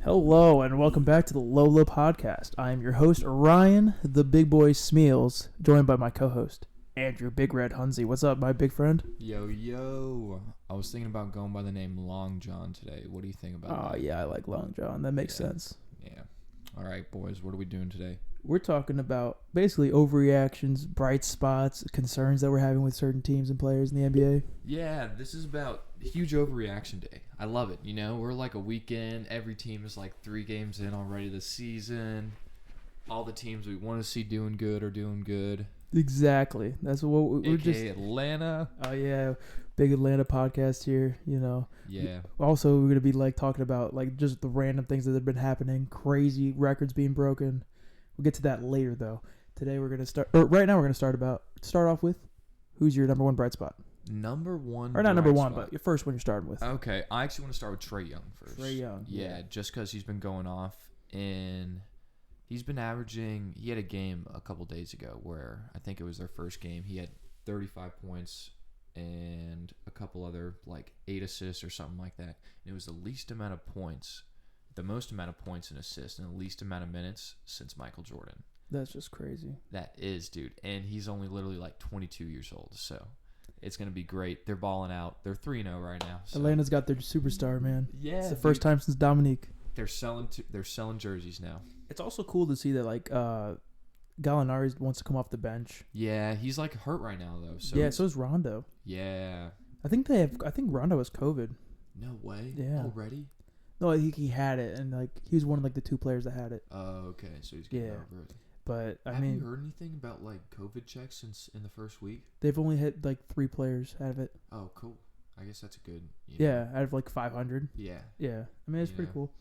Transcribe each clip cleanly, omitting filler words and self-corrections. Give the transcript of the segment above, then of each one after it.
Hello and welcome back to the Lolo Podcast. I am your host, Ryan, the Big Boy Smeals, joined by my co-host, Andrew Big Red Hunzy. What's up, my big friend? Yo. I was thinking about going by the name Long John today. What do you think about that? Oh, yeah, I like Long John. That makes sense. Yeah. All right, boys. What are we doing today? We're talking about basically overreactions, bright spots, concerns that we're having with certain teams and players in the NBA. Yeah, this is about huge overreaction day. I love it. You know, we're like a weekend. Every team is like 3 games in already this season. All the teams we want to see doing good are doing good. Exactly. That's what we're AKA just... Atlanta. Oh, yeah. Big Atlanta podcast here, you know. Yeah. Also, we're going to be like talking about like just the random things that have been happening, crazy records being broken. We'll get to that later, though. Today we're gonna start. Or right now we're gonna start off with who's your number one bright spot? Number one. Or not number one, spot. but your first one you're starting with. Okay, I actually want to start with Trae Young first. Trae Young. Yeah, just because he's been going off, and he's been averaging. He had a game a couple days ago where I think it was their first game. He had 35 points and a couple other like 8 assists or something like that. And it was the least amount of points. The most amount of points and assists and the least amount of minutes since Michael Jordan. That's just crazy. That is, dude. And he's only literally like 22 years old. So it's going to be great. They're balling out. They're 3-0 right now. So. Atlanta's got their superstar, man. Yeah. It's the first time since Dominique. They're selling jerseys now. It's also cool to see that like Gallinari wants to come off the bench. Yeah, he's like hurt right now though. So yeah, so is Rondo. Yeah. I think Rondo has COVID. No way. Yeah. Already? No, I think he had it, and like he was one of like the 2 players that had it. Oh, okay. So he's getting over it. But I Have mean, you heard anything about like COVID checks since in the first week? they've only hit like 3 players out of it. Oh, cool. I guess that's a good. Yeah, out of like 500. Yeah. Yeah, I mean it's pretty cool.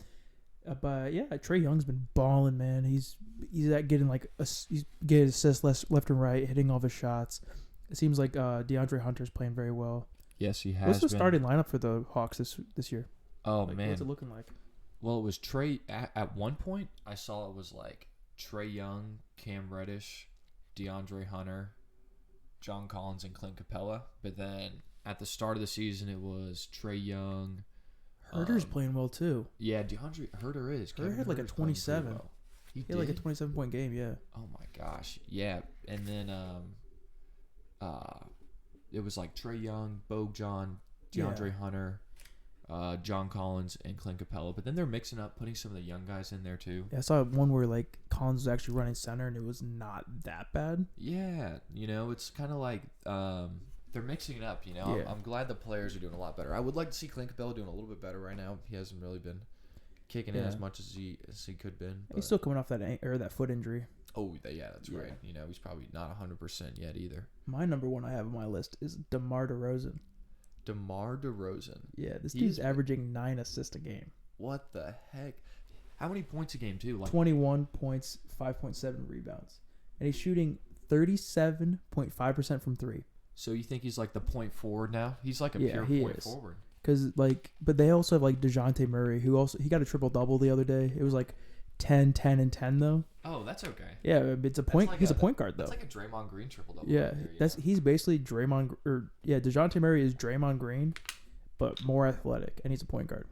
But yeah, Trae Young's been balling, man. He's at getting like he's getting assists left and right, hitting all of his shots. It seems like DeAndre Hunter's playing very well. Yes, he has. What's the starting lineup for the Hawks this year? Oh like, man, what's it looking like? Well, it was Trae. At one point, I saw it was like Trae Young, Cam Reddish, DeAndre Hunter, John Collins, and Clint Capella. But then at the start of the season, it was Trae Young. Herter's playing well too. Yeah, DeAndre Herter is. Herter had like a 27. Well. He had like a 27-point game. Yeah. Oh my gosh. Yeah, and then it was like Trae Young, Bojan, DeAndre Hunter. John Collins and Clint Capella, but then they're mixing up, putting some of the young guys in there too. Yeah, I saw one where like Collins was actually running center, and it was not that bad. Yeah, you know, it's kind of like they're mixing it up. You know, Yeah. I'm glad the players are doing a lot better. I would like to see Clint Capella doing a little bit better right now. He hasn't really been kicking in as much as he could been. He's still coming off that foot injury. Oh, yeah, that's right. You know, he's probably not 100% yet either. My number one I have on my list is DeMar DeRozan. DeMar DeRozan. Yeah, this dude's averaging 9 assists a game. What the heck? How many points a game too? Like 21 points, 5.7 rebounds, and he's shooting 37.5% from 3. So you think he's like the point forward now? He's like a pure point forward. Because but they also have like DeJounte Murray, who he got a triple double the other day. It was like 10, 10, and 10 though. Oh, that's okay. Yeah, it's a point. He's a point guard though. That's like a Draymond Green triple double. Yeah, he's basically Draymond. DeJounte Murray is Draymond Green, but more athletic, and he's a point guard.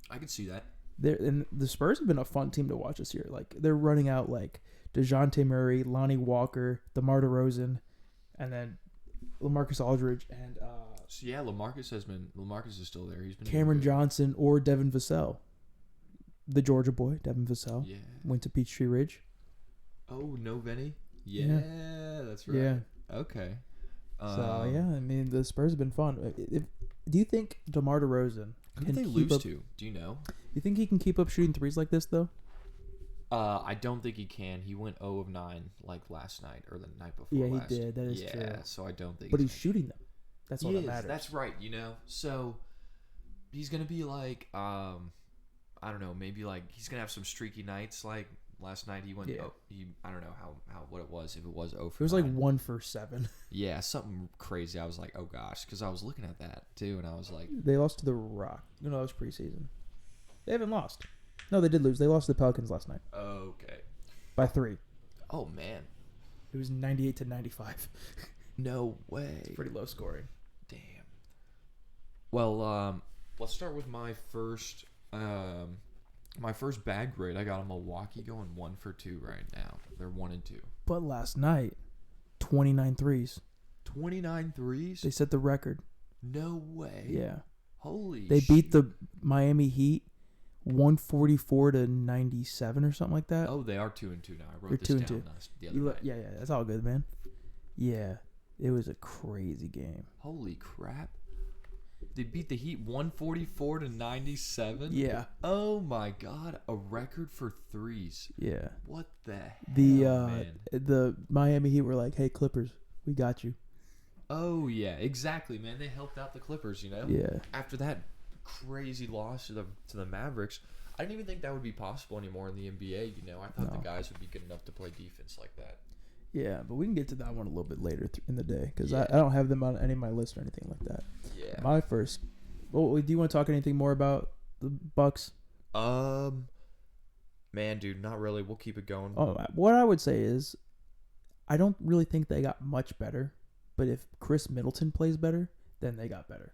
I could see that. And the Spurs have been a fun team to watch this year. Like they're running out like DeJounte Murray, Lonnie Walker, DeMar DeRozan, and then LaMarcus Aldridge and. So yeah, LaMarcus is still there. He's been Cameron Johnson or Devin Vassell. The Georgia boy, Devin Vassell. Yeah. Went to Peachtree Ridge. Oh, no Vinny? Yeah, that's right. Yeah. Okay. So, yeah, I mean, the Spurs have been fun. Do you think DeMar DeRozan who did they lose to? Do you know? You think he can keep up shooting threes like this, though? I don't think he can. He went 0 of 9 like last night or the night before. Yeah, he did. That is true. Yeah, so I don't think. But he's shooting them. That's all that matters. That's right. You know, so he's gonna be like, I don't know, maybe like he's gonna have some streaky nights. Like last night, he went. Yeah. I don't know how what it was. If it was 0 for 9. It was like 1 for 7. Yeah, something crazy. I was like, oh gosh, because I was looking at that too, and I was like, they lost to the Rock. No, that was preseason. They haven't lost. No, they did lose. They lost to the Pelicans last night. Okay. By 3. Oh man. It was 98-95. No way. It's pretty low scoring. Damn. Well, let's start with my first My first bad grade, I got a Milwaukee going 1 for 2 right now. They're 1 and 2. But last night, 29 threes. 29 threes? They set the record. No way. Yeah. Holy They shit. beat the Miami Heat 144 to 97 or something like that. Oh, they are 2 and 2 now. I wrote They're this 2 and down 2. the other night. Yeah, that's all good, man. Yeah, it was a crazy game. Holy crap. They beat the Heat 144 to 97? Yeah. Oh my god, a record for threes. Yeah. What the hell, man? The Miami Heat were like, "Hey Clippers, we got you." Oh yeah, exactly, man. They helped out the Clippers, Yeah. After that crazy loss to the Mavericks, I didn't even think that would be possible anymore in the NBA, I thought the guys would be good enough to play defense like that. Yeah, but we can get to that one a little bit later in the day because Yeah. I don't have them on any of my list or anything like that. Yeah. My first. Well, do you want to talk anything more about the Bucks? Man, dude, not really. We'll keep it going. Oh, what I would say is, I don't really think they got much better, but if Chris Middleton plays better, then they got better.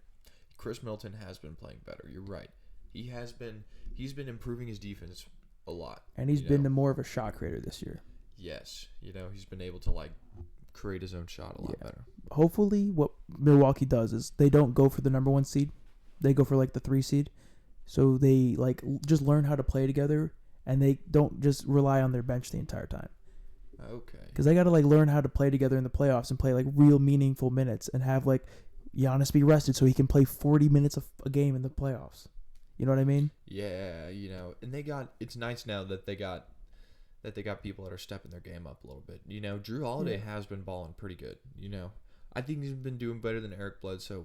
Chris Middleton has been playing better. You're right. He's been improving his defense a lot. And he's been more of a shot creator this year. Yes, he's been able to create his own shot a lot better. Hopefully, what Milwaukee does is they don't go for the number 1 seed; they go for the 3 seed. So they just learn how to play together, and they don't just rely on their bench the entire time. Okay. Because they got to learn how to play together in the playoffs and play real meaningful minutes, and have Giannis be rested so he can play 40 minutes of a game in the playoffs. You know what I mean? Yeah, and it's nice now that they got people that are stepping their game up a little bit. Drew Holiday has been balling pretty good. I think he's been doing better than Eric Bledsoe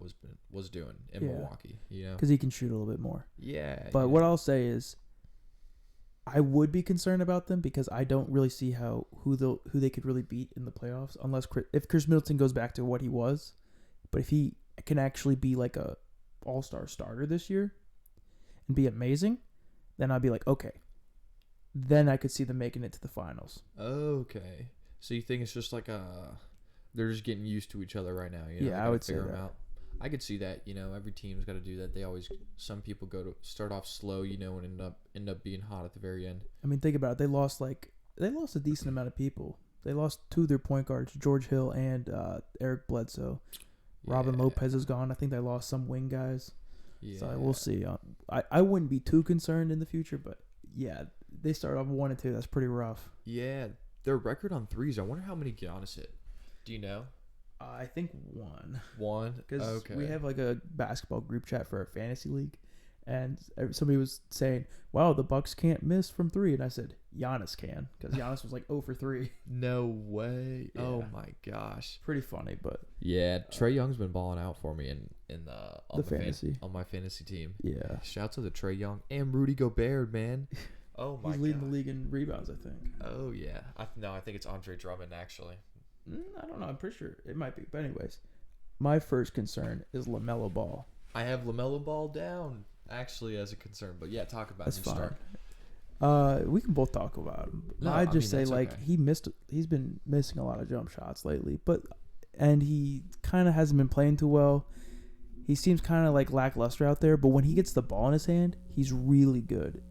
was doing in Milwaukee. Because he can shoot a little bit more. Yeah. But what I'll say is, I would be concerned about them because I don't really see who they could really beat in the playoffs unless if Chris Middleton goes back to what he was. But if he can actually be a all-star starter this year and be amazing, then I'd be okay. Then I could see them making it to the finals. Okay. So you think it's just they're just getting used to each other right now? Yeah, I would say that. Out. I could see that. Every team's got to do that. Some people start off slow, and end up being hot at the very end. I mean, think about it. They lost a decent amount of people. They lost 2 of their point guards, George Hill and Eric Bledsoe. Yeah. Robin Lopez is gone. I think they lost some wing guys. Yeah. So we'll see. I wouldn't be too concerned in the future, but yeah, they start off 1 and 2. That's pretty rough. Yeah, their record on threes. I wonder how many Giannis hit. Do you know? I think 1. 1? Because we have a basketball group chat for our fantasy league, and somebody was saying, "Wow, the Bucks can't miss from 3," and I said, "Giannis can," because Giannis was 0 for 3. No way! Yeah. Oh my gosh! Pretty funny, but yeah, Trae Young's been balling out for me in the fantasy on my fantasy team. Yeah, Shouts to the Trae Young and Rudy Gobert, man. Oh my! He's leading the league in rebounds, I think. Oh yeah, I think it's Andre Drummond actually. I don't know. I'm pretty sure it might be. But anyways, my first concern is LaMelo Ball. I have LaMelo Ball down actually as a concern, but yeah, talk about That's him. fine. Start. We can both talk about him. No, I just say okay. he's been missing a lot of jump shots lately, and he kind of hasn't been playing too well. He seems kind of lackluster out there, but when he gets the ball in his hand, he's really good,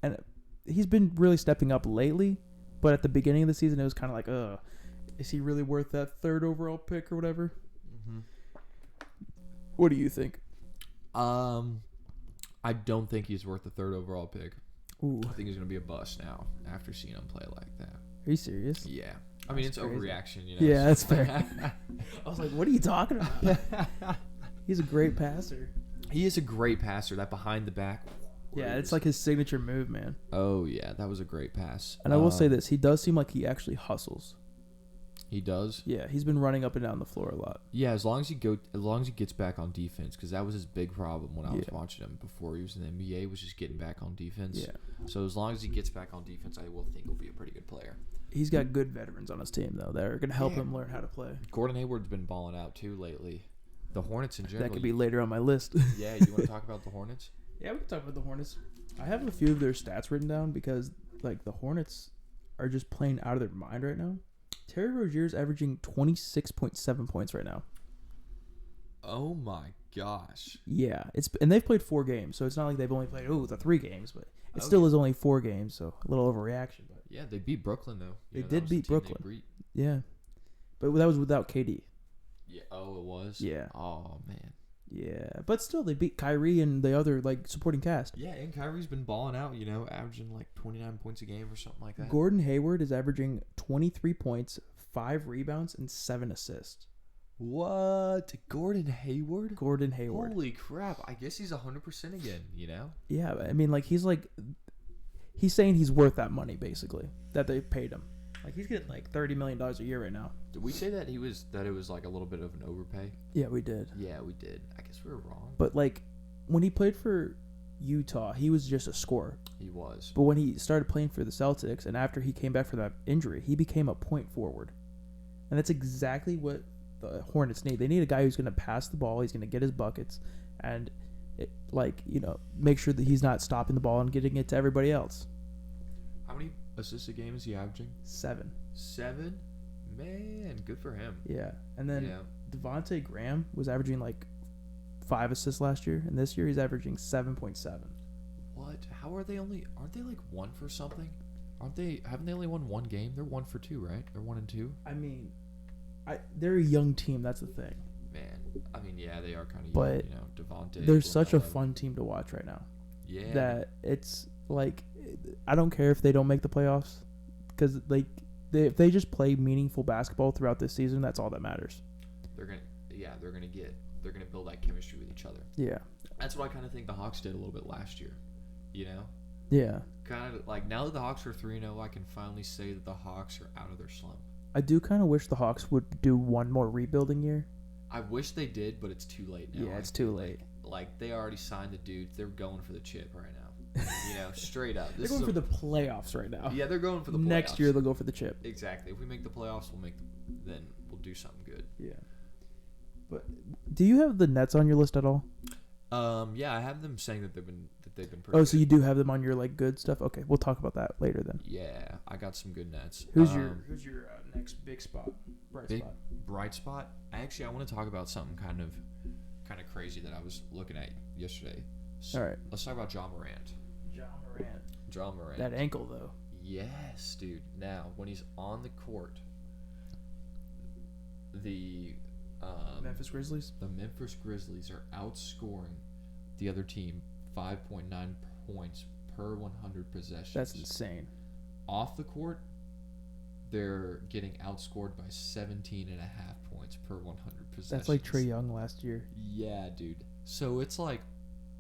and he's been really stepping up lately. But at the beginning of the season, it was kind of is he really worth that 3rd overall pick or whatever? Mm-hmm. What do you think? I don't think he's worth the 3rd overall pick. Ooh. I think he's gonna be a bust now after seeing him play like that. Are you serious? Yeah, I mean it's crazy. overreaction, Yeah, that's fair. I was like, what are you talking about? He's a great passer. He is a great passer. That behind the back. Yeah, it's his signature move, man. Oh yeah, that was a great pass. And I will say this: he does seem like he actually hustles. He does. Yeah, he's been running up and down the floor a lot. Yeah, as long as he gets back on defense, because that was his big problem when I was watching him before he was in the NBA, was just getting back on defense. Yeah. So as long as he gets back on defense, I will think he'll be a pretty good player. He's got good veterans on his team though that are going to help him learn how to play. Gordon Hayward's been balling out too lately. The Hornets in general. That could be later on my list. Yeah, you want to talk about the Hornets? Yeah, we can talk about the Hornets. I have a few of their stats written down because the Hornets are just playing out of their mind right now. Terry Rozier's averaging 26.7 points right now. Oh my gosh. Yeah, and they've played 4 games, so it's not like they've only played the 3 games, It still is only 4 games, so a little overreaction. But yeah, they beat Brooklyn though. They did beat Brooklyn. Yeah, but that was without KD. Yeah. Oh, it was. Yeah. Oh man. Yeah, but still, they beat Kyrie and the other supporting cast. Yeah, and Kyrie's been balling out. Averaging like 29 points a game or something like that. Gordon Hayward is averaging 23 points, 5 rebounds, and 7 assists. What? Gordon Hayward? Gordon Hayward. Holy crap! I guess he's 100% again. Yeah, I mean, he's saying he's worth that money basically that they paid him. Like he's getting like $30 million a year right now. Did we say that it was like a little bit of an overpay? Yeah, we did. Yeah, we did. I guess we were wrong. But like when he played for Utah, he was just a scorer. He was. But when he started playing for the Celtics and after he came back from that injury, he became a point forward. And that's exactly what the Hornets need. They need a guy who's going to pass the ball, he's going to get his buckets, and make sure that he's not stopping the ball and getting it to everybody else. How many assists a game is he averaging? 7. 7? Man, good for him. Yeah. And then Devontae Graham was averaging like 5 assists last year, and this year he's averaging 7.7. What? How are they only? Aren't they like 1 for something? Aren't they? Haven't they only won 1 game? They're 1 for 2, right? They're 1 and 2. I mean, they're a young team. That's the thing. Man, I mean, yeah, they are kind of young. But Devontae. They're such a fun team to watch right now. Yeah. That it's like, I don't care if they don't make the playoffs, because like if they just play meaningful basketball throughout this season, that's all that matters. They're gonna build that chemistry with each other. Yeah. That's what I kind of think the Hawks did a little bit last year. Yeah. Kind of like now that the Hawks are 3-0, I can finally say that the Hawks are out of their slump. I do kind of wish the Hawks would do one more rebuilding year. I wish they did, but it's too late now. Yeah, it's too late. Like they already signed the dudes. They're going for the chip right now. Straight up. They're going for the playoffs right now. Yeah, they're going for the playoffs. Next year they'll go for the chip. Exactly. If we make the playoffs, then we'll do something good. Yeah. But do you have the Nets on your list at all? Yeah, I have them saying that they've been pretty good. So you do have them on your like good stuff? Okay, we'll talk about that later then. Yeah, I got some good Nets. Who's your next big spot? Bright spot? I want to talk about something kind of crazy that I was looking at yesterday. So all right. Let's talk about John Morant. John Morant. That ankle though. Yes, dude. Now, when he's on the court, the Memphis Grizzlies? The Memphis Grizzlies are outscoring the other team 5.9 points per 100 possessions. That's insane. Off the court, they're getting outscored by 17.5 points per 100 possessions. That's like Trae Young last year. Yeah, dude. So it's like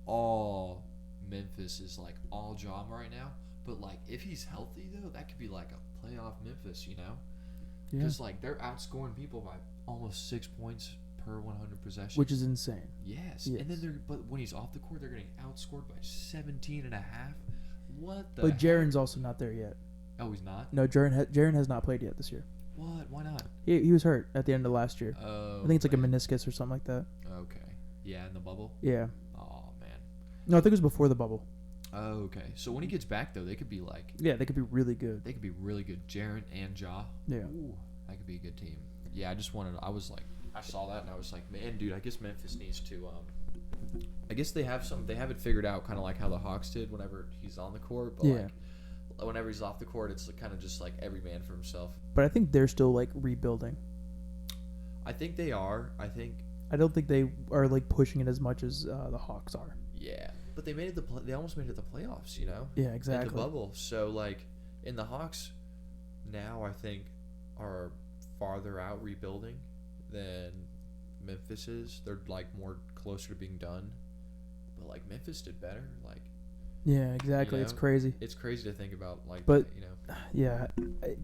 all Memphis is like all Ja right now. But like if he's healthy though, that could be like a playoff Memphis, Yeah. Because like they're outscoring people by almost 6 points per 100 possessions, which is insane. Yes. And then but when he's off the court, they're getting outscored by 17.5. What the? But Jaren's also not there yet. Oh, he's not? No, Jaren has not played yet this year. What? Why not? He was hurt at the end of last year. Oh, I think it's like a meniscus or something like that. Okay. Yeah, in the bubble? Yeah. Oh, man. No, I think it was before the bubble. Oh, okay. So when he gets back, though, they could be like... Yeah, they could be really good. They could be really good. Jaren and Ja. Yeah. Ooh, that could be a good team. Yeah, I saw that and I was like, man, dude, I guess Memphis needs to... I guess they have it figured out, kind of like how the Hawks did whenever he's on the court. But like, whenever he's off the court, it's kind of just like every man for himself. But I think they're still like rebuilding. I think they are. I don't think they are like pushing it as much as the Hawks are. Yeah, but they made it. They almost made it the playoffs. Yeah, exactly. In the bubble. So like, in the Hawks, now I think are farther out rebuilding than Memphis is. They're like more closer to being done. But like Memphis did better. Like. Yeah, exactly. It's crazy. It's crazy to think about, like, but that, yeah,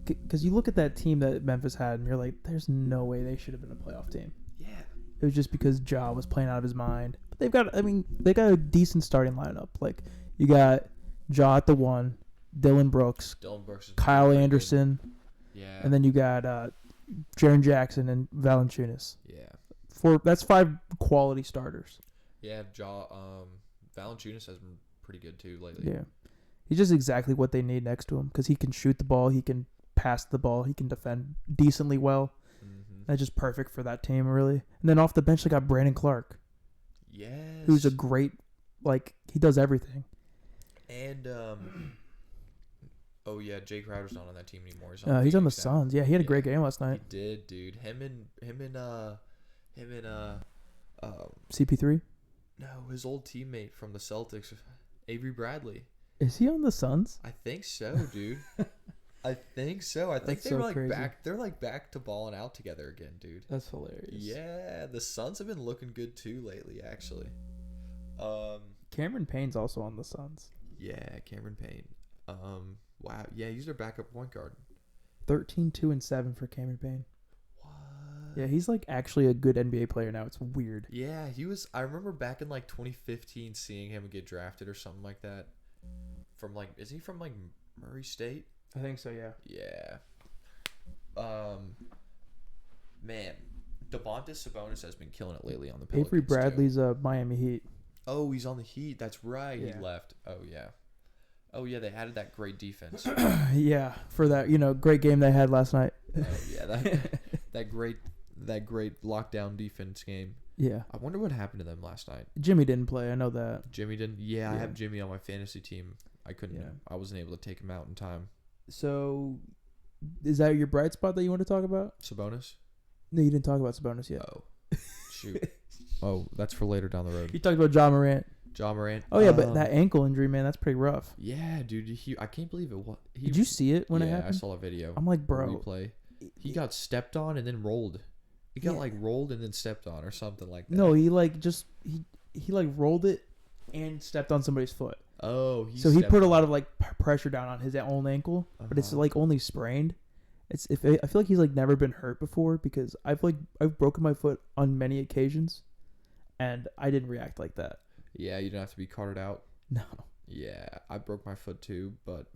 because you look at that team that Memphis had, and you're like, "There's no way they should have been a playoff team." Yeah, it was just because Ja was playing out of his mind. But they got a decent starting lineup. Like you got Ja at the 1, Dylan Brooks, Kyle Anderson, yeah, and then you got Jaren Jackson and Valanciunas. Yeah, that's 5 quality starters. Yeah, Valanciunas has been pretty good too lately. Yeah, he's just exactly what they need next to him because he can shoot the ball, he can pass the ball, he can defend decently well. Mm-hmm. That's just perfect for that team, really. And then off the bench, they got Brandon Clark. Yes, who's a great, he does everything. And oh yeah, Jay Crowder's not on that team anymore. He's on the Phoenix now. Suns. Yeah, he had a great game last He night. did, dude. Him and CP3. no, his old teammate from the Celtics, Avery Bradley. Is he on the Suns? I think so, dude. I think so. I think That's they so were like crazy. back. They're like back to balling out together again, dude. That's hilarious. Yeah, the Suns have been looking good too lately, actually. Cameron Payne's also on the Suns. Yeah, Cameron Payne. Wow. Yeah, he's their backup point guard. 13, 2, and 7 for Cameron Payne. What? Yeah, he's like actually a good NBA player now. It's weird. Yeah, he was. I remember back in like 2015 seeing him get drafted or something like that. From like, is he from like Murray State? I think so, yeah. Yeah. Man, Domantas Sabonis has been killing it lately on the Pelicans. Avery too. Bradley's Miami Heat. Oh, he's on the Heat. That's right. Yeah. He left. Oh yeah. Oh yeah. They added that great defense. Yeah, for that great game they had last night. Oh yeah. That great lockdown defense game. Yeah. I wonder what happened to them last night. Jimmy didn't play. I know that. Jimmy didn't. Yeah, I Yeah. have Jimmy on my fantasy team. I couldn't. Yeah. I wasn't able to take him out in time. So, is that your bright spot that you want to talk about? Sabonis. No, you didn't talk about Sabonis yet. Oh, shoot. Oh, that's for later down the road. You talked about Ja Morant. Ja Morant. Oh yeah, but that ankle injury, man, that's pretty rough. Yeah, dude. I can't believe it. What? Did you see it when it Yeah, happened? I saw a video. I'm like, bro. Replay. He got stepped on and then rolled. He got like rolled and then stepped on or something like that. No, he like just he like rolled it and stepped on somebody's foot. Oh, So he put a lot of like pressure down on his own ankle, but it's like only sprained. I feel like he's like never been hurt before because I've broken my foot on many occasions, and I didn't react like that. Yeah, you don't have to be carted out. No. Yeah, I broke my foot too, but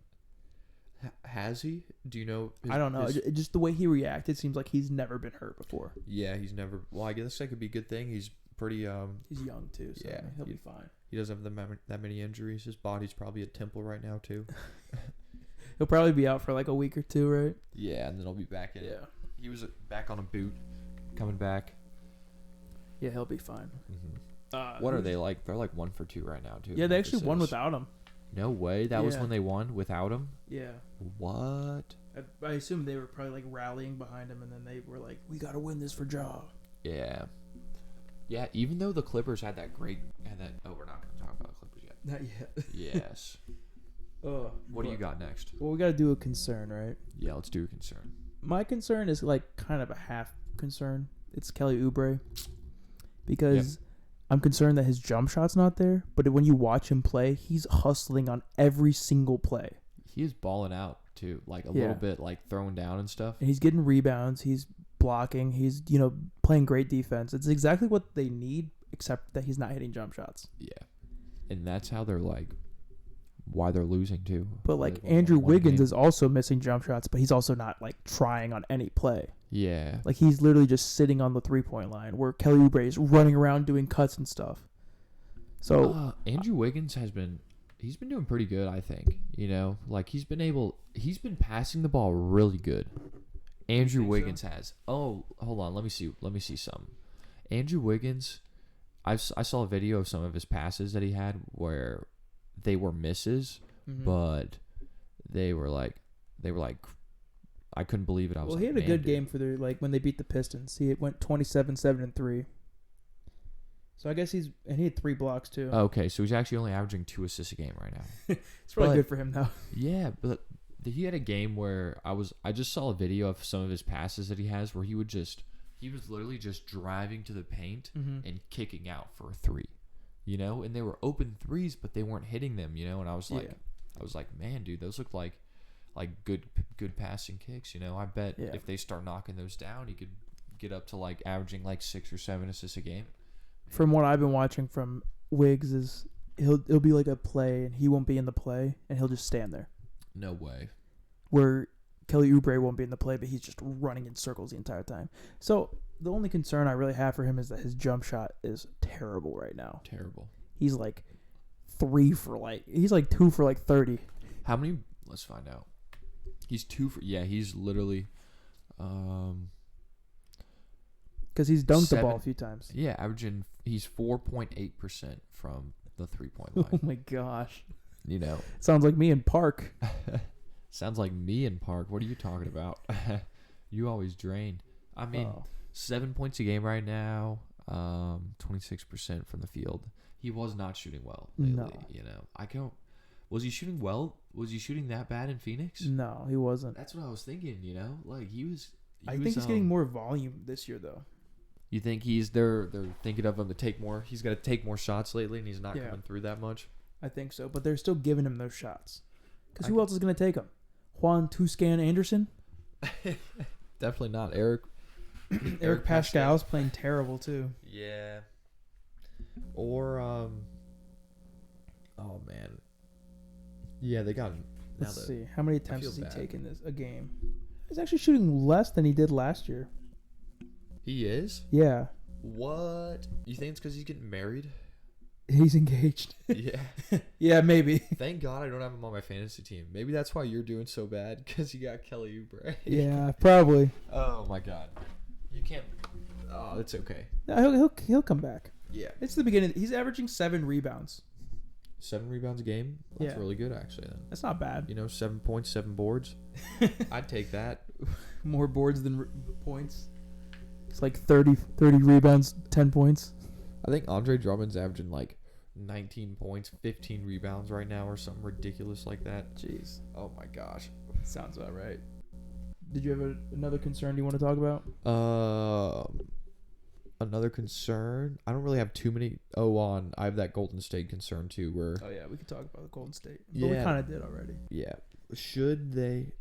has he? Do you know? I don't know. Just the way he reacted seems like he's never been hurt before. Yeah, he's never. Well, I guess that could be a good thing. He's pretty. He's young too, so yeah, he'll be fine. He doesn't have that many injuries. His body's probably a temple right now too. He'll probably be out for like a week or two, right? Yeah, and then he'll be back in it. He was back on a boot, coming back. Yeah, he'll be fine. Mm-hmm. What are they like? They're like 1 for 2 right now too. Yeah, they actually won without him. No way. That was when they won without him? Yeah. What? I assume they were probably like rallying behind him, and then they were like, "We got to win this for Ja." Yeah. Yeah. Even though the Clippers had that. Oh, we're not going to talk about the Clippers yet. Not yet. Yes. What do you got next? Well, we got to do a concern, right? Yeah, let's do a concern. My concern is like kind of a half concern. It's Kelly Oubre because I'm concerned that his jump shot's not there. But when you watch him play, he's hustling on every single play. He is balling out too, like a little bit, like throwing down and stuff. And he's getting rebounds. He's blocking. He's playing great defense. It's exactly what they need, except that he's not hitting jump shots. Yeah, and that's how they're like. Why they're losing too. But like Andrew Wiggins is also missing jump shots, but he's also not like trying on any play. Yeah. Like he's literally just sitting on the 3-point line where Kelly Oubre is running around doing cuts and stuff. So Andrew Wiggins he's been doing pretty good, I think. Like he's been passing the ball really good. Andrew Wiggins has. Oh, hold on, let me see some. Andrew Wiggins, I saw a video of some of his passes that he had where they were misses, but they were like I couldn't believe it. He had a good game for their when they beat the Pistons. He went 27-7-3. So I guess he had 3 blocks too. Okay, so he's actually only averaging 2 assists a game right now. It's probably good for him though. Yeah, but he had a game where I just saw a video of some of his passes that he has where he was literally just driving to the paint and kicking out for a 3. And they were open threes, but they weren't hitting them, and I was like, man, dude, those look like good passing kicks, I bet if they start knocking those down, he could get up to like averaging like 6 or 7 assists a game. From what I've been watching from Wiggs is it'll be like a play and he won't be in the play and he'll just stand there. No way. Where Kelly Oubre won't be in the play, but he's just running in circles the entire time. So the only concern I really have for him is that his jump shot is terrible right now. Terrible. He's like 2 for like 30. How many? Let's find out. He's 2 for. Yeah, he's literally. Because he's dunked the ball a few times. Yeah, averaging. He's 4.8% from the 3-point line. Oh my gosh. you know. Sounds like me in Park. Sounds like me in Park. What are you talking about? You always drain. I mean, 7 points a game right now. 26% from the field. He was not shooting well lately. No. You know, I don't. Was he shooting well? Was he shooting that bad in Phoenix? No, he wasn't. That's what I was thinking. You know, like he was. I think he's getting more volume this year, though. You think they're thinking of him to take more? He's got to take more shots lately, and he's not coming through that much. I think so, but they're still giving him those shots. Because who else is going to take them? Juan Tuscan Anderson? Definitely not. Eric Pascal's playing terrible too. Yeah. Or oh man. Yeah, they got him. Let's see. How many attempts has he taken a game? He's actually shooting less than he did last year. He is? Yeah. What? You think it's because he's getting married? He's engaged. Yeah. Yeah, maybe. Thank God I don't have him on my fantasy team. Maybe that's why you're doing so bad, because you got Kelly Oubre. Yeah, probably. Oh my God. You can't. Oh, it's okay. No, he'll come back. Yeah. It's the beginning. He's averaging 7 rebounds. 7 rebounds a game? That's really good, actually. Then that's not bad. You know, 7 points, 7 boards. I'd take that. More boards than points. It's like 30 rebounds, 10 points. I think Andre Drummond's averaging like 19 points, 15 rebounds right now, or something ridiculous like that. Jeez. Oh my gosh. Sounds about right. Did you have another concern you want to talk about? Another concern? I don't really have too many. I have that Golden State concern too, where... Oh, yeah, we could talk about the Golden State. But we kind of did already. Yeah. Should they...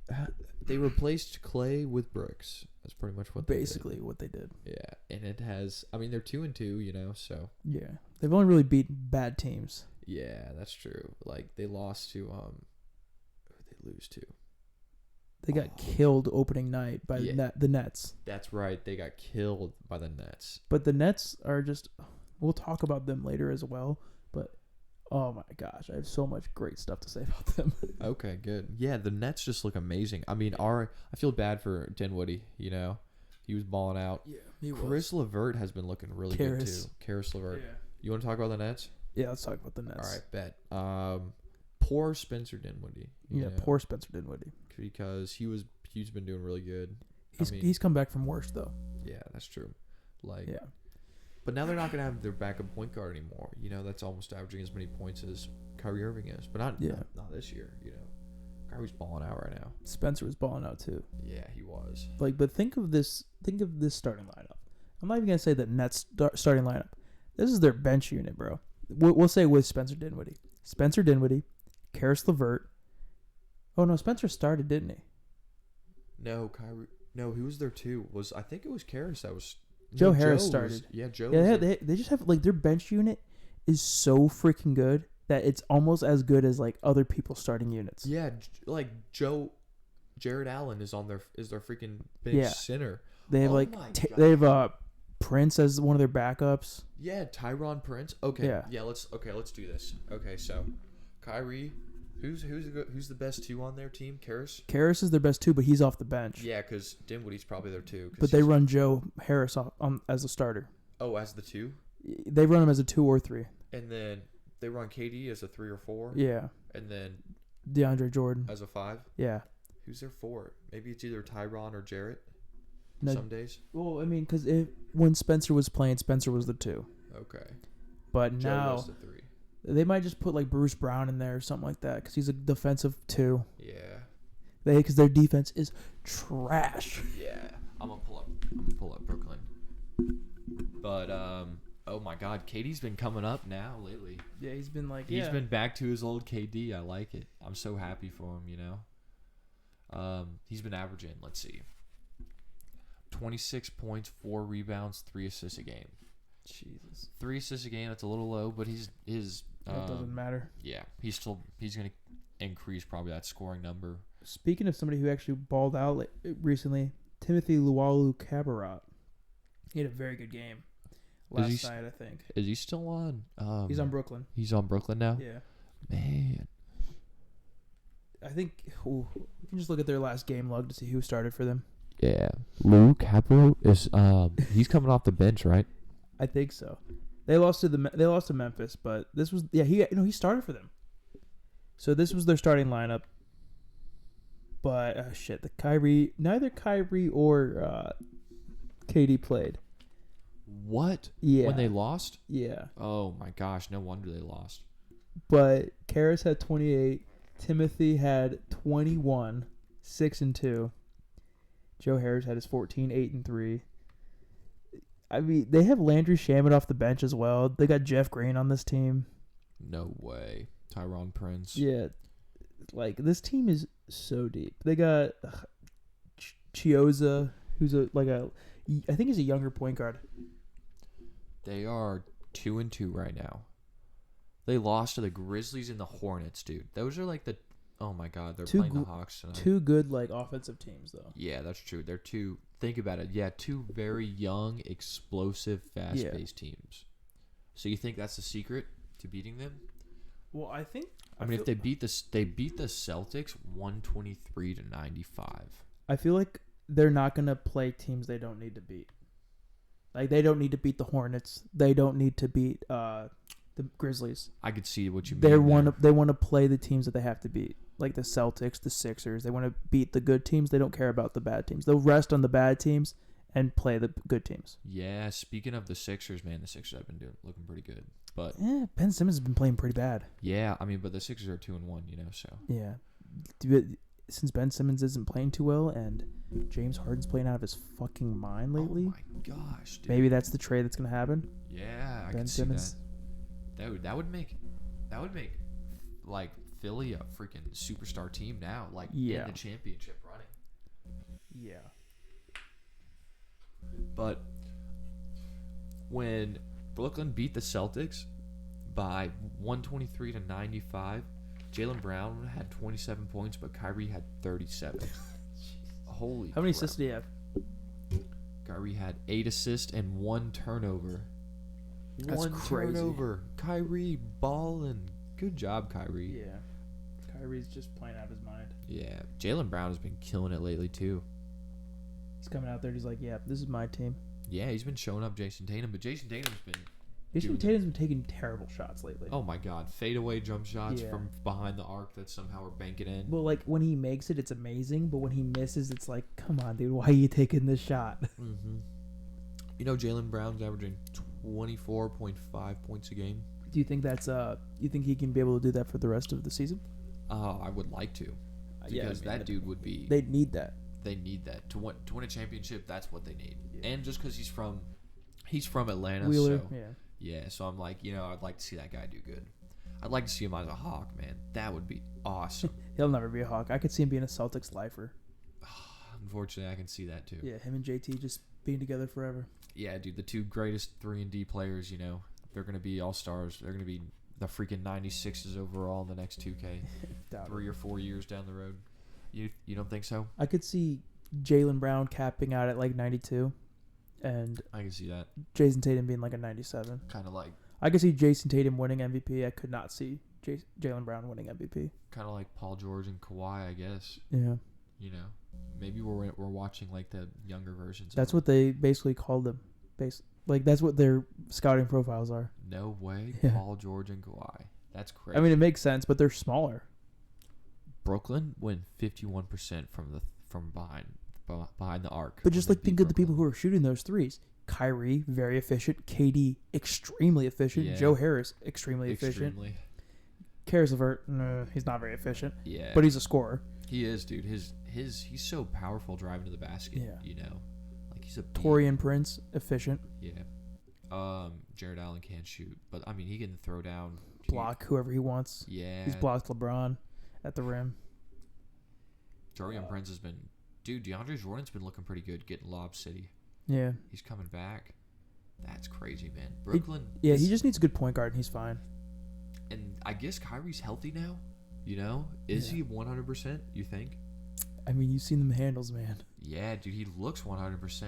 They replaced Clay with Brooks. That's pretty much what they did. Basically what they did. Yeah, and it has... I mean, they're 2-2, you know, so... Yeah. They've only really beaten bad teams. Yeah, that's true. Like, they lost to... Who did they lose to? They got killed opening night by the Nets. That's right. They got killed by the Nets. But the Nets are just... We'll talk about them later as well. But, oh my gosh, I have so much great stuff to say about them. Okay, good. Yeah, the Nets just look amazing. I mean, I feel bad for Dinwiddie, you know. He was balling out. Yeah, he was. Chris LeVert has been looking really good, too. Karis LeVert. Yeah. You want to talk about the Nets? Yeah, let's talk about the Nets. All right, bet. Poor Spencer Dinwiddie. Poor Spencer Dinwiddie. Because he's been doing really good. He's come back from worse though. Yeah, that's true. But now they're not gonna have their backup point guard anymore. You know, that's almost averaging as many points as Kyrie Irving is. But not this year, you know. Kyrie's balling out right now. Spencer was balling out too. Yeah, he was. But think of this starting lineup. I'm not even gonna say the Nets starting lineup. This is their bench unit, bro. We'll say with Spencer Dinwiddie, Karis LeVert. Oh no, Spencer started, didn't he? No, Kyrie. No, he was there too. I think it was Karis that was. Joe Harris started. Joe. Yeah, they just have their bench unit is so freaking good that it's almost as good as like other people's starting units. Yeah, like Jared Allen is their freaking bench center. They have Prince as one of their backups. Yeah, Tyron Prince. Okay. Yeah. Let's do this. Okay, so Kyrie. Who's the best 2 on their team? Karis is their best 2, but he's off the bench. Yeah, because Dinwiddie's probably their 2. But they run Joe Harris as a starter. Oh, as the 2? They run him as a 2 or 3. And then they run KD as a 3 or 4? Yeah. And then DeAndre Jordan as a 5? Yeah. Who's their 4? Maybe it's either Tyron or Jarrett some days? Well, I mean, because when Spencer was playing, Spencer was the 2. Okay. But Joe now... was the 3. They might just put like Bruce Brown in there or something like that because he's a defensive 2. Yeah. Because their defense is trash. Yeah. I'm gonna pull up Brooklyn. But oh my God, KD's been coming up now lately. Yeah, he's been he's been back to his old KD. I like it. I'm so happy for him. You know. He's been averaging. Let's see. 26 points, 4 rebounds, 3 assists a game. Jesus. 3 assists a game. That's a little low, but his that doesn't matter. Yeah, he's gonna increase probably that scoring number. Speaking of somebody who actually balled out recently, Timothy Luwawu-Cabarrot. He had a very good game last night, I think. Is he still on? He's on Brooklyn. He's on Brooklyn now. Yeah. Man. I think you can just look at their last game log to see who started for them. Yeah, Luwawu-Cabarrot is he's coming off the bench, right? I think so. They lost to Memphis, but this was he started for them. So this was their starting lineup. But neither Kyrie or KD played. What? Yeah. When they lost? Yeah. Oh my gosh, no wonder they lost. But Karras had 28. Timothy had 21, 6-2. Joe Harris had his 14, 8-3. I mean, they have Landry Shamet off the bench as well. They got Jeff Green on this team. No way. Tyron Prince. Yeah. Like, this team is so deep. They got Chioza, who's I think he's a younger point guard. They are 2-2 right now. They lost to the Grizzlies and the Hornets, dude. Those are like the... Oh, my God. They're playing the Hawks tonight. Two good, offensive teams, though. Yeah, that's true. They're two... Think about it. Yeah, two very young, explosive, fast-paced teams. So you think that's the secret to beating them? Well, I think... if they beat the Celtics 123-95. I feel like they're not going to play teams they don't need to beat. Like, they don't need to beat the Hornets. They don't need to beat the Grizzlies. I could see what you mean. They want to play the teams that they have to beat, like the Celtics, the Sixers. They want to beat the good teams. They don't care about the bad teams. They'll rest on the bad teams and play the good teams. Yeah, speaking of the Sixers, man, the Sixers have been looking pretty good. But Ben Simmons has been playing pretty bad. Yeah, but the Sixers are 2-1, so. Yeah. Since Ben Simmons isn't playing too well and James Harden's playing out of his fucking mind lately. Oh my gosh, dude. Maybe that's the trade that's going to happen. Yeah, I Ben can Simmons. see that. That would make like Philly a freaking superstar team now, like in the championship running. Yeah. But when Brooklyn beat the Celtics by 123-95, Jaylen Brown had 27 points, but Kyrie had 37. Holy How many crap. assists do you have? Kyrie had 8 assists and 1 turnover. That's crazy. Turnover. Kyrie balling. Good job, Kyrie. Yeah. Kyrie's just playing out of his mind. Yeah. Jaylen Brown has been killing it lately, too. He's coming out there and he's like, yeah, this is my team. Yeah, he's been showing up Jason Tatum, but Jason Tatum's been... Tatum's been taking terrible shots lately. Oh, my God. Fadeaway jump shots Yeah. from behind the arc that somehow are banking in. Well, like, when he makes it, it's amazing. But when he misses, it's like, come on, dude. Why are you taking this shot? Mm-hmm. Jaylen Brown's averaging 24.5 points a game. Do you think you think he can be able to do that for the rest of the season? I would like to. Because that dude would be... They need that. They need that. To win a championship, that's what they need. Yeah. And just because he's from Atlanta. Wheeler, so, yeah, so I'm like, I'd like to see that guy do good. I'd like to see him as a Hawk, man. That would be awesome. He'll never be a Hawk. I could see him being a Celtics lifer. Unfortunately, I can see that too. Yeah, him and JT just being together forever. Yeah, dude, the two greatest 3-and-D players, they're going to be all-stars. They're going to be the freaking 96s overall in the next 2K. 3 or 4 years down the road. You don't think so? I could see Jaylen Brown capping out at like 92. And I can see that. Jason Tatum being like a 97. Kind of like... I could see Jason Tatum winning MVP. I could not see Jaylen Brown winning MVP. Kind of like Paul George and Kawhi, I guess. Yeah. Maybe we're watching like the younger versions. That's what they basically called them. Like that's what their scouting profiles are. No way. Yeah. Paul George and Kawhi. That's crazy. I mean, it makes sense, but they're smaller. Brooklyn went 51% from behind the arc. But just think of the people who are shooting those threes. Kyrie, very efficient. KD, extremely efficient. Yeah. Joe Harris, extremely efficient. Karis LeVert, no, he's not very efficient. Yeah. But he's a scorer. He is, dude. He's so powerful driving to the basket. Yeah. Like he's a Torian Prince, efficient. Yeah. Jared Allen can't shoot, but I mean he can throw down. Block whoever he wants. Yeah. He's blocked LeBron at the rim. Torian Prince has been, dude. DeAndre Jordan's been looking pretty good, getting Lob City. Yeah. He's coming back. That's crazy, man. Brooklyn. He just needs a good point guard, and he's fine. And I guess Kyrie's healthy now. Is he 100%? You think? I mean, you've seen them handles, man. Yeah, dude. He looks 100%.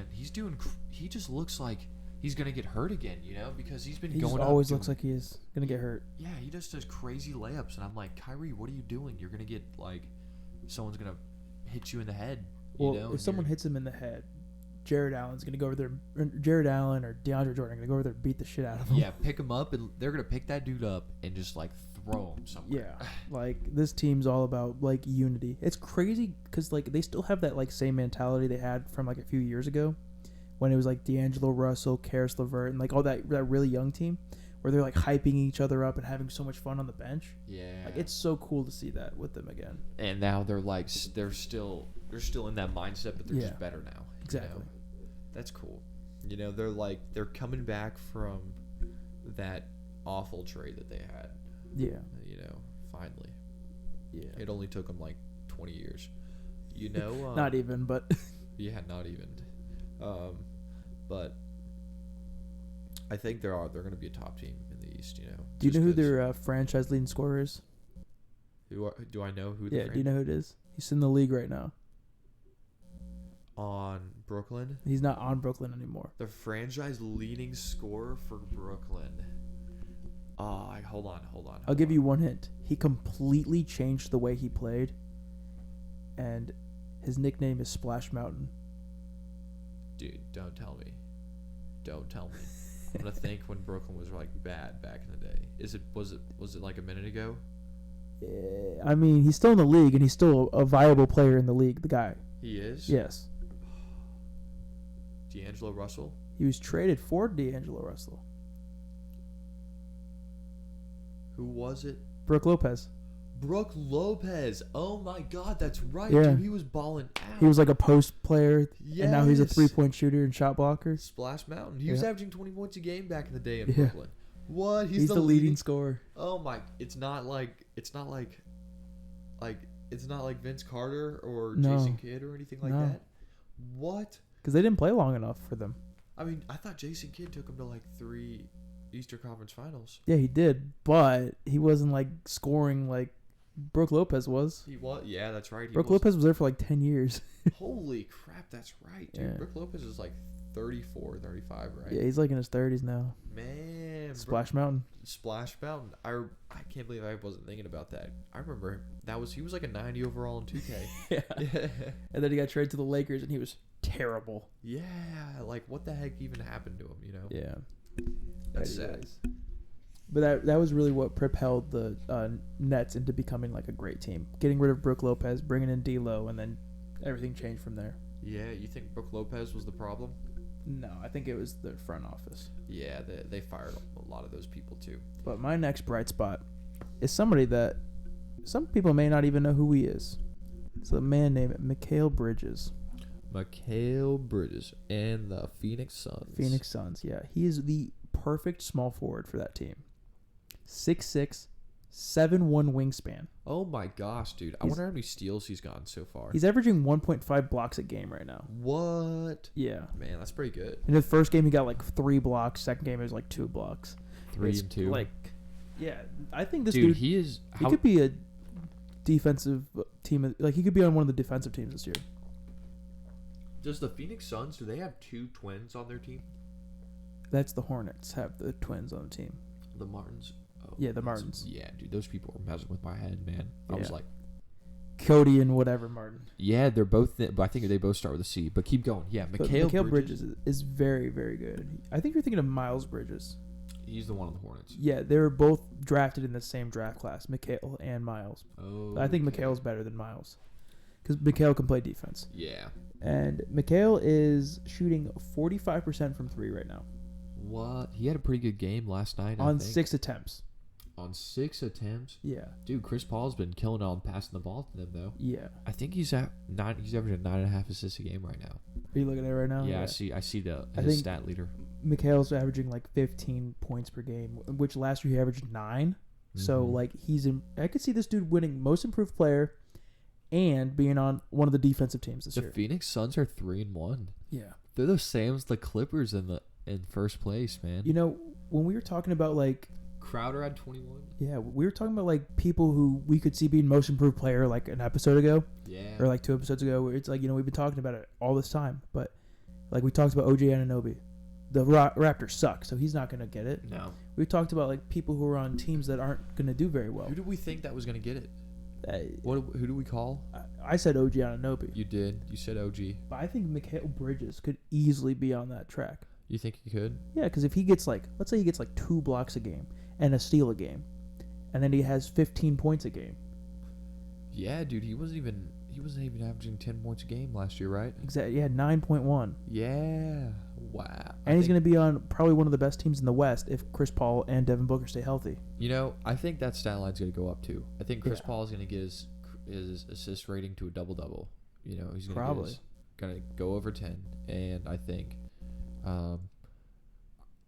He just looks like he's gonna get hurt again. Because he's been going. He always looks like he is gonna get hurt. Yeah, he just does crazy layups, and I'm like, Kyrie, what are you doing? You're gonna get like, someone's gonna hit you in the head. Well, if someone hits him in the head, Jared Allen's gonna go over there. Jared Allen or DeAndre Jordan are gonna go over there and beat the shit out of him. Yeah, pick him up, and they're gonna pick that dude up and just like throw him somewhere. Yeah, like this team's all about like unity. It's crazy because like they still have that like same mentality they had from like a few years ago, when it was like D'Angelo Russell, Karis LeVert, and like all that really young team, where they're like hyping each other up and having so much fun on the bench. Yeah. Like it's so cool to see that with them again. And now they're like they're still in that mindset, but they're just better now. Exactly. You know? That's cool. You know, they're coming back from that awful trade that they had. Yeah. You know, finally. Yeah. It only took them like 20 years. You know. Not even, but. Yeah, not even. But I think they're going to be a top team in the East. You know. Do you know who their franchise leading scorer is? Do I know who? Yeah. Do you know who it is? He's in the league right now. On Brooklyn? He's not on Brooklyn anymore. The franchise leading scorer for Brooklyn. Hold on. I'll give you one hint. He completely changed the way he played, and his nickname is Splash Mountain. Dude, don't tell me. I'm gonna think when Brooklyn was like bad back in the day. Was it like a minute ago? I mean, he's still in the league, and he's still a viable player in the league. The guy. He is? Yes. D'Angelo Russell? He was traded for D'Angelo Russell. Who was it? Brook Lopez. Brook Lopez. Oh my God, that's right. Yeah. Dude, he was balling out. He was like a post player, yes. And now he's a 3-point shooter and shot blocker. Splash Mountain. He was averaging 20 points a game back in the day in Yeah. Brooklyn. What? He's the leading scorer. Oh my! It's not like Vince Carter or Jason Kidd or anything like that. What? Because they didn't play long enough for them. I mean, I thought Jason Kidd took him to like 3 Eastern Conference Finals. Yeah, he did, but he wasn't like scoring like Brook Lopez was. He was. Yeah, that's right. Brook Lopez was there for like 10 years. Holy crap, that's right, dude. Yeah. Brook Lopez is like 34, 35, right? Yeah, he's like in his 30s now. Man, Splash Mountain. Splash Mountain. I can't believe I wasn't thinking about that. I remember he was like a 90 overall in 2K. Yeah. And then he got traded to the Lakers, and he was terrible. Yeah, like what the heck even happened to him? You know? Yeah, That's sad. But that was really what propelled the Nets into becoming like a great team. Getting rid of Brook Lopez, bringing in D'Lo, and then everything changed from there. Yeah, you think Brook Lopez was the problem? No, I think it was the front office. Yeah, they fired a lot of those people too. But my next bright spot is somebody that some people may not even know who he is. It's a man named Mikal Bridges. Mikal Bridges and the Phoenix Suns. Yeah. He is the perfect small forward for that team. 6'6", 7'1" wingspan. Oh my gosh, dude. I wonder how many steals he's gotten so far. He's averaging 1.5 blocks a game right now. What? Yeah. Man, that's pretty good. In the first game, he got like 3 blocks. Second game, it was like 2 blocks. 3 and 2. Like, yeah. I think this dude, dude he could be a defensive team. Like, he could be on one of the defensive teams this year. Does the Phoenix Suns, do they have 2 twins on their team? That's the Hornets have the twins on the team. The Martins? Oh, yeah, the Martins. Yeah, dude, those people were messing with my head, man. I was like... Cody and whatever Martin. Yeah, they're both... but I think they both start with a C. But keep going. Yeah, Mikal Bridges is very, very good. I think you're thinking of Miles Bridges. He's the one on the Hornets. Yeah, they were both drafted in the same draft class, Mikal and Miles. Oh, I think Mikal's better than Miles. Because Mikal can play defense. Yeah. And Mikal is shooting 45% from 3 right now. What? He had a pretty good game last night, on 6 attempts. On 6 attempts? Yeah. Dude, Chris Paul's been killing it on passing the ball to them, though. Yeah. I think he's averaging 9.5 assists a game right now. Are you looking at it right now? Yeah, I see his stat leader. Mikal's averaging like 15 points per game, which last year he averaged 9. Mm-hmm. So, like, I could see this dude winning Most Improved Player and being on one of the defensive teams this year. The Phoenix Suns are 3-1. Yeah. They're the same as the Clippers in first place, man. You know, when we were talking about, like... Crowder had 21. Yeah, we were talking about, like, people who we could see being Most Improved Player, like, an episode ago. Yeah. Or, like, 2 episodes ago. Where it's like, you know, we've been talking about it all this time. But, like, we talked about OJ Anunoby. The Raptors suck, so he's not going to get it. No. We talked about, like, people who are on teams that aren't going to do very well. Who did we think that was going to get it? Who do we call? I said OG Anunoby. You did. You said OG. But I think Mikal Bridges could easily be on that track. You think he could? Yeah, because if he gets let's say he gets 2 blocks a game and a steal a game, and then he has 15 points a game. Yeah, dude, he wasn't even averaging 10 points a game last year, right? Exactly. Yeah, 9.1. Yeah. Wow. And he's going to be on probably one of the best teams in the West if Chris Paul and Devin Booker stay healthy. I think that stat line's going to go up too. I think Chris Yeah. Paul is going to get his assist rating to a double-double. He's going Probably. to go over 10, and I think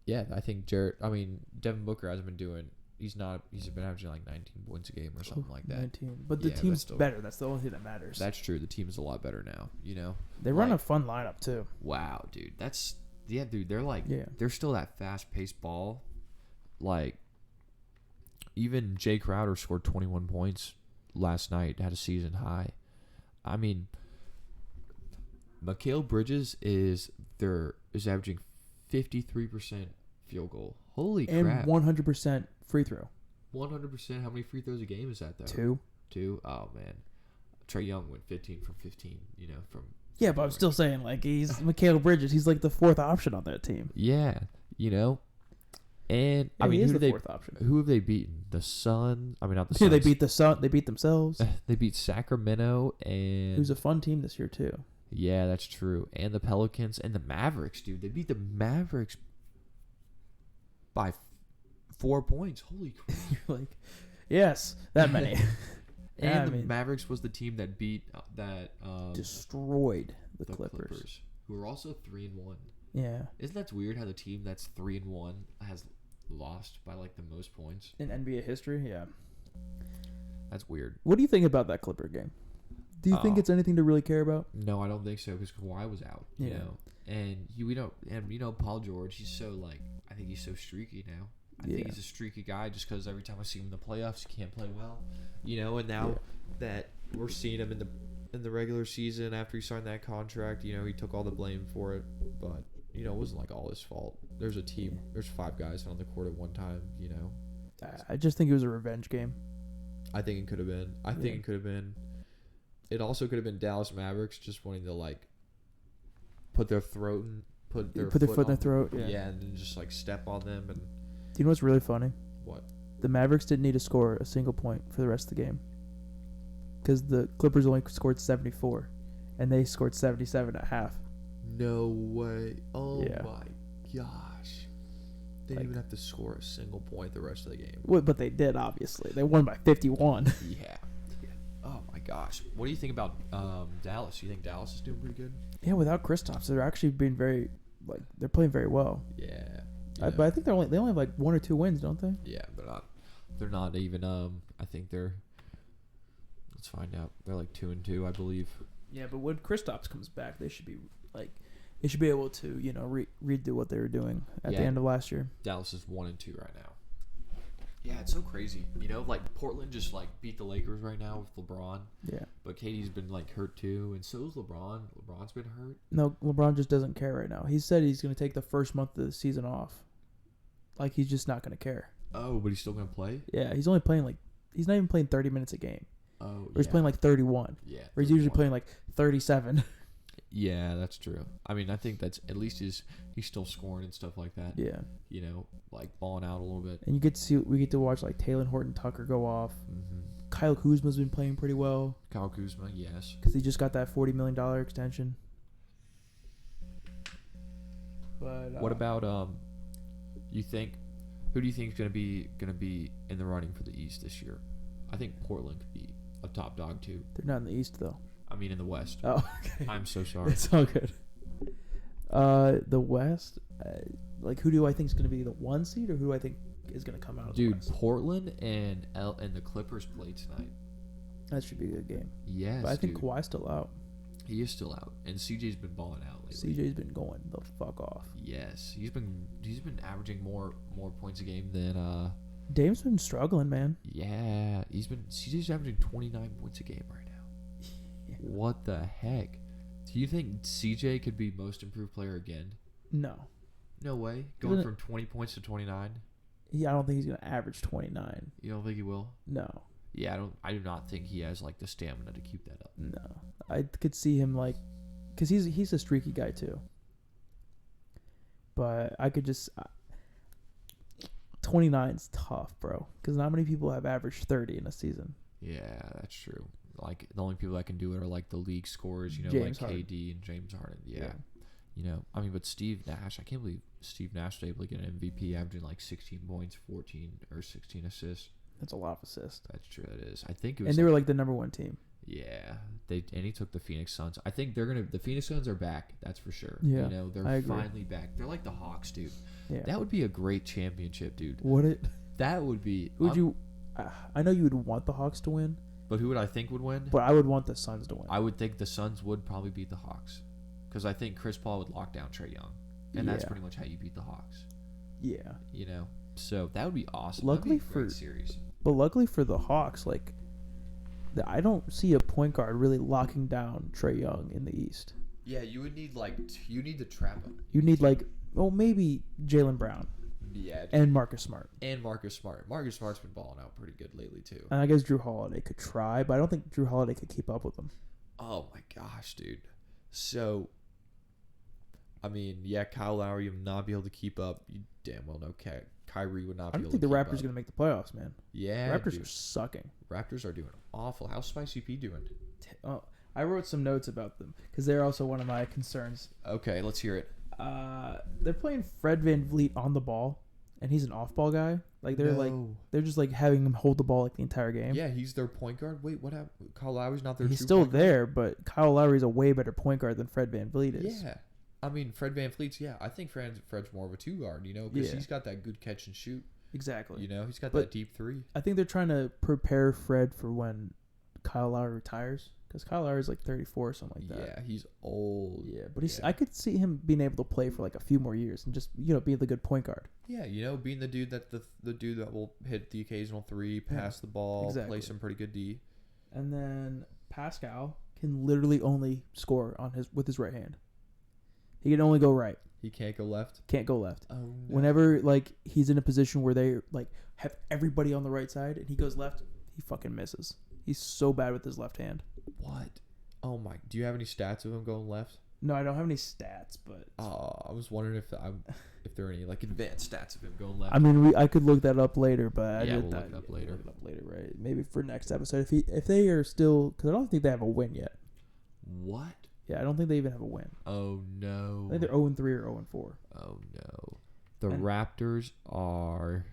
Devin Booker hasn't been doing. He's been averaging like 19 points a game or something like that. 19. But the team's better. That's the only thing that matters. That's true. The team's a lot better now. They run a fun lineup too. Wow, dude. Dude. They're they're still that fast-paced ball. Like, even Jay Crowder scored 21 points last night. Had a season high. I mean, Mikal Bridges is averaging 53% field goal. Holy crap! And 100% free throw. 100%. How many free throws a game is that though? 2. 2. Oh man, Trae Young went 15 from 15. From. Yeah, but I'm still saying, like, he's Mikal Bridges. He's like the fourth option on that team. Yeah, And Yeah, I mean, he is the fourth option. Who have they beaten? The Suns. I mean, not the Yeah, Suns. they beat the Sun. They beat themselves. They beat Sacramento and. Who's a fun team this year too. Yeah, that's true. And the Pelicans and the Mavericks, dude. They beat the Mavericks by 4 points. Holy crap! You're like, yes, that many. And Mavericks was the team that beat destroyed the Clippers, who are also 3-1. Yeah. Isn't that weird how the team that's 3-1 has lost by like the most points in NBA history? Yeah. That's weird. What do you think about that Clipper game? Do you think it's anything to really care about? No, I don't think so because Kawhi was out. Yeah. And Paul George, he's so I think he's so streaky now. I think he's a streaky guy just because every time I see him in the playoffs, he can't play well. And now that we're seeing him in the regular season after he signed that contract, he took all the blame for it, but it wasn't like all his fault. There's a team. There's 5 guys on the court at one time. I just think it was a revenge game. I think it could have been. I think it could have been. It also could have been Dallas Mavericks just wanting to put their throat and put their foot in their throat. Yeah. And then just step on them. And do you know what's really funny? What? The Mavericks didn't need to score a single point for the rest of the game because the Clippers only scored 74, and they scored 77 at half. No way! Oh Yeah. my gosh! They didn't even have to score a single point the rest of the game. Well, but they did, obviously. They won by 51. Yeah. Oh my gosh! What do you think about Dallas? You think Dallas is doing pretty good? Yeah, without Kristaps, they're actually being very they're playing very well. Yeah. But I think they only have 1 or 2 wins, don't they? Yeah, they're not even. I think they're. Let's find out. They're 2-2, I believe. Yeah, but when Kristaps comes back, they should be they should be able to redo what they were doing at the end of last year. Dallas is 1-2 right now. Yeah, it's so crazy. Portland just beat the Lakers right now with LeBron. Yeah. But KD's been hurt too, and so is LeBron. LeBron's been hurt. No, LeBron just doesn't care right now. He said he's going to take the first month of the season off. He's just not going to care. Oh, but he's still going to play? Yeah, he's only playing he's not even playing 30 minutes a game. Oh, or he's playing 31. Yeah. Or he's usually playing 37. Yeah, that's true. I mean, I think that's at least he's still scoring and stuff like that. Yeah. Balling out a little bit. And we get to watch Taylor Horton Tucker go off. Mm-hmm. Kyle Kuzma's been playing pretty well. Kyle Kuzma, yes. Because he just got that $40 million extension. But what about who do you think is gonna be in the running for the East this year? I think Portland could be a top dog too. They're not in the East though. I mean in the West. Oh, okay. I'm so sorry. It's all good. The West, who do I think is going to be the 1 seed, or who do I think is going to come out of the West? Portland and the Clippers play tonight. That should be a good game. Yes, but I think Kawhi's still out. He is still out, and CJ's been balling out lately. CJ's been going the fuck off. Yes, he's been averaging more points a game than Dame's been struggling, man. Yeah, CJ's averaging 29 points a game right now. Yeah. What the heck? Do you think CJ could be most improved player again? No. No way. Going from 20 points to 29? Yeah, I don't think he's going to average 29. You don't think he will? No. Yeah, I do not think he has the stamina to keep that up. No. I could see him because he's a streaky guy too. But I could just 29 is tough, bro. Because not many people have averaged 30 in a season. Yeah, that's true. Like the only people that can do it are like the league scorers, James like Harden. KD and James Harden. Yeah. I mean, but Steve Nash, I can't believe Steve Nash was able to get an MVP averaging like 16 points, 14 or 16 assists. That's a lot of assists. That's true. That is. I think it was. And they were like the number one team. Yeah, and he took the Phoenix Suns. I think the Phoenix Suns are back. That's for sure. Yeah, they're finally back. They're like the Hawks, dude. Yeah, that would be a great championship, dude. Would it? That would be. Would you? I know you would want the Hawks to win, but who would I think would win? But I would want the Suns to win. I would think the Suns would probably beat the Hawks, because I think Chris Paul would lock down Trae Young, and that's pretty much how you beat the Hawks. Yeah. So that would be awesome. Luckily That'd be a great series. But luckily for the Hawks, like, I don't see a point guard really locking down Trae Young in the East. Yeah, you would need you need to trap him. You need maybe Jaylen Brown. Yeah. Dude. And Marcus Smart. Marcus Smart's been balling out pretty good lately too. And I guess Drew Holiday could try, but I don't think Drew Holiday could keep up with him. Oh my gosh, dude. So, I mean, yeah, Kyle Lowry would not be able to keep up. You damn well know Kyrie would not be able to keep up. I don't think the Raptors are going to make the playoffs, man. Yeah, Raptors are sucking. Raptors are doing awful. How's Spicy P doing? Oh, I wrote some notes about them because they're also one of my concerns. Okay, let's hear it. They're playing Fred VanVleet on the ball, and he's an off-ball guy. Like they're just like having him hold the ball like the entire game. Yeah, he's their point guard. Wait, what happened? Kyle Lowry's not their. He's still there, but Kyle Lowry's a way better point guard than Fred VanVleet is. Yeah, I mean Fred VanVleet's. Yeah, I think Fred's more of a 2 guard. Because he's got that good catch and shoot. Exactly. He's got that deep 3. I think they're trying to prepare Fred for when Kyle Lowry retires. Because Kyle Lowry's like 34 or something like that. Yeah, he's old. Yeah, but I could see him being able to play for like a few more years and just being the good point guard. Yeah, being the dude the dude that will hit the occasional 3, pass the ball, play some pretty good D. And then Pascal can literally only score with his right hand. He can only go right. He can't go left. Can't go left. Oh, no. Whenever he's in a position where they have everybody on the right side and he goes left, he fucking misses. He's so bad with his left hand. What? Oh my! Do you have any stats of him going left? No, I don't have any stats, but I was wondering if there are any advanced stats of him going left. I mean, I could look that up later, but we'll look it up later. Look it up later, right? Maybe for next episode. If they are still, because I don't think they have a win yet. What? Yeah, I don't think they even have a win. Oh no! I think they're 0-3 or 0-4. Oh no! The Raptors are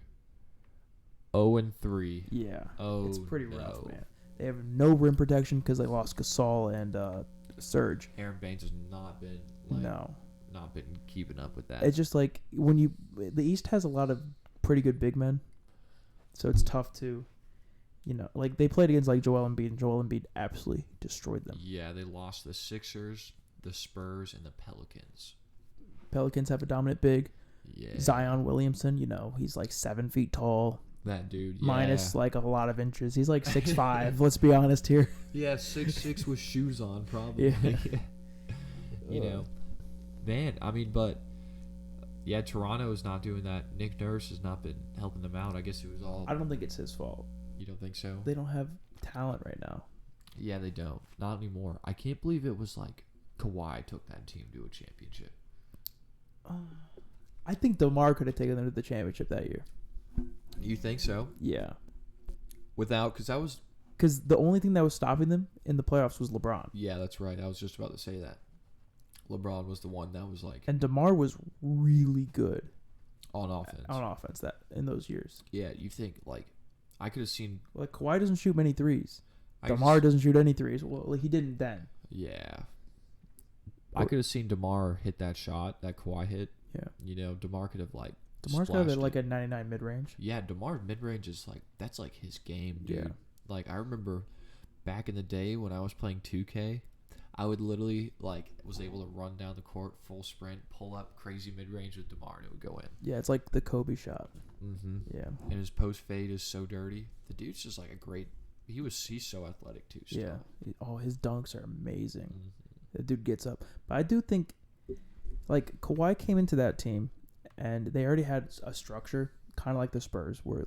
0-3. Yeah. Oh, it's pretty rough, man. They have no rim protection because they lost Gasol and Serge. Aaron Baines has not been not been keeping up with that. It's just the East has a lot of pretty good big men, so it's tough to, they played against Joel Embiid, and Joel Embiid absolutely destroyed them. Yeah, they lost the Sixers, the Spurs, and the Pelicans. Pelicans have a dominant big. Yeah. Zion Williamson, he's 7 feet tall. That dude, yeah. Minus a lot of inches. He's 6'5". Let's be honest here. Yeah, 6'6" with shoes on, probably. Yeah. Man, I mean, but yeah, Toronto is not doing that. Nick Nurse has not been helping them out. I guess it was all. I don't think it's his fault. You don't think so? They don't have talent right now. Yeah, they don't. Not anymore. I can't believe it was Kawhi took that team to a championship. I think DeMar could have taken them to the championship that year. You think so? Yeah. Because the only thing that was stopping them in the playoffs was LeBron. Yeah, that's right. I was just about to say that. LeBron was the one that was And DeMar was really good on offense. That in those years. Yeah, you think I could have seen Kawhi doesn't shoot many threes. DeMar doesn't shoot any threes. Well, he didn't then. Yeah. I could have seen DeMar hit that shot that Kawhi hit. Yeah. DeMar could have DeMar's got a 99 mid-range. Yeah, DeMar's mid-range is that's his game, dude. Yeah. I remember back in the day when I was playing 2K, I would literally was able to run down the court, full sprint, pull up crazy mid-range with DeMar, and it would go in. Yeah, it's like the Kobe shot. Mm-hmm. Yeah. And his post fade is so dirty. The dude's just a great. He's so athletic too. Still. Yeah. His dunks are amazing. Mm-hmm. The dude gets up. But I do think Kawhi came into that team and they already had a structure, kind of like the Spurs, where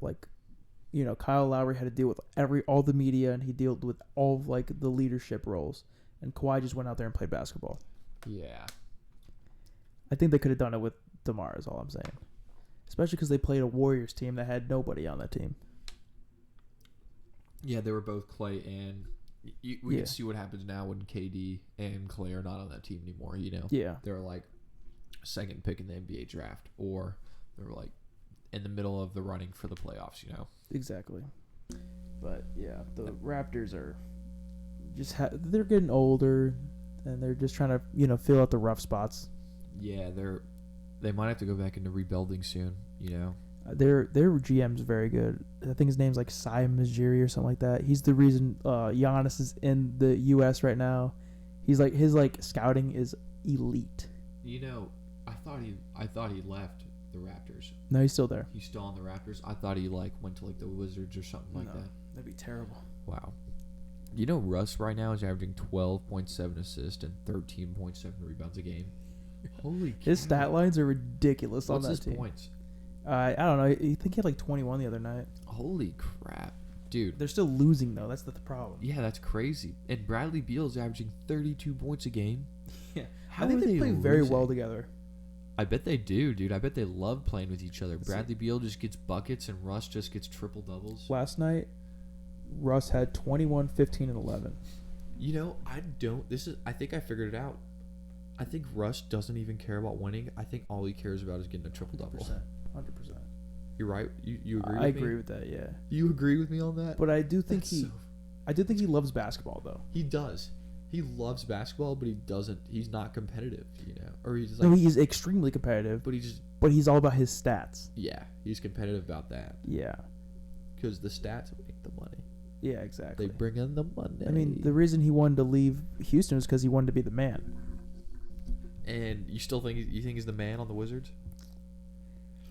Kyle Lowry had to deal with all the media and he dealt with all of the leadership roles, and Kawhi just went out there and played basketball. Yeah. I think they could have done it with DeMar, is all I'm saying. especially because they played a Warriors team that had nobody on that team. Yeah, they were both Clay and we can see what happens now when KD and Clay are not on that team anymore. Yeah. They're like second pick in the NBA draft, or they're like in the middle of the running for the playoffs. Exactly. But yeah, the Raptors are just they're getting older, and they're just trying to fill out the rough spots. Yeah, they might have to go back into rebuilding soon. Their GM's very good. I think his name's like Cy Majiri or something like that. He's the reason Giannis is in the U.S. right now. He's like his scouting is elite. I thought he left the Raptors. No, he's still there. He's still on the Raptors. I thought he went to the Wizards or something like that. That'd be terrible. Wow. Russ right now is averaging 12.7 assists and 13.7 rebounds a game. Holy cow. His stat lines are ridiculous on that What's team. his points? I don't know. I think he had 21 the other night. Holy crap. Dude. They're still losing, though. That's the problem. Yeah, that's crazy. And Bradley Beal's averaging 32 points a game. Yeah. How I think are they play losing? very well together. I bet they do, dude. I bet they love playing with each other. Bradley Beal just gets buckets and Russ just gets triple doubles. Last night, Russ had 21, 15, and 11. I think I figured it out. I think Russ doesn't even care about winning. I think all he cares about is getting a triple double. 100%. You're right. You agree with me? I agree with that, yeah. You agree with me on that? But I do think he loves basketball, though. He does. He loves basketball, but he's not competitive, Or he's No, he's extremely competitive. But he's all about his stats. Yeah, he's competitive about that. Yeah. Because the stats make the money. Yeah, exactly. They bring in the money. I mean, the reason he wanted to leave Houston was because he wanted to be the man. And you think he's the man on the Wizards?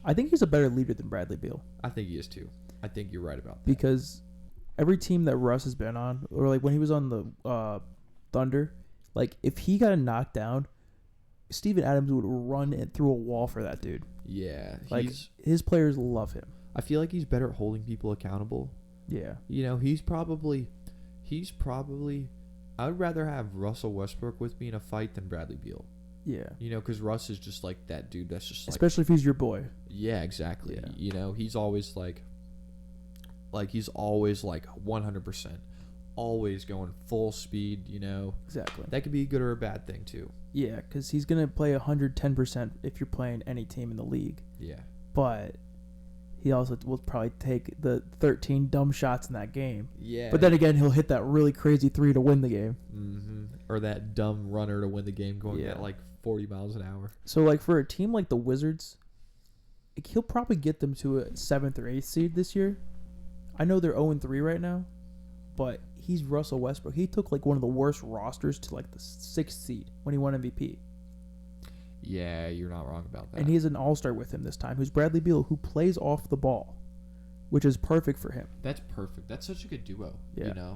I think he's a better leader than Bradley Beal. I think he is too. I think you're right about that. Because every team that Russ has been on, or when he was on the Thunder, if he got knocked down, Steven Adams would run through a wall for that dude. Yeah. His players love him. I feel like he's better at holding people accountable. Yeah. He's probably I would rather have Russell Westbrook with me in a fight than Bradley Beal. Yeah. Because Russ is just like that dude that's just especially if he's your boy. Yeah, exactly. Yeah. He's always he's always 100%. Always going full speed, Exactly. That could be a good or a bad thing too. Yeah, because he's going to play 110% if you're playing any team in the league. Yeah. But he also will probably take the 13 dumb shots in that game. Yeah. But then again, he'll hit that really crazy 3 to win the game. Mm-hmm. Or that dumb runner to win the game going at 40 miles an hour. So, for a team like the Wizards, he'll probably get them to a 7th or 8th seed this year. I know they're 0-3 right now, but he's Russell Westbrook. He took one of the worst rosters to the 6th seed when he won MVP. Yeah, you're not wrong about that. And he has an all-star with him this time, who's Bradley Beal, who plays off the ball, which is perfect for him. That's perfect. That's such a good duo. Yeah.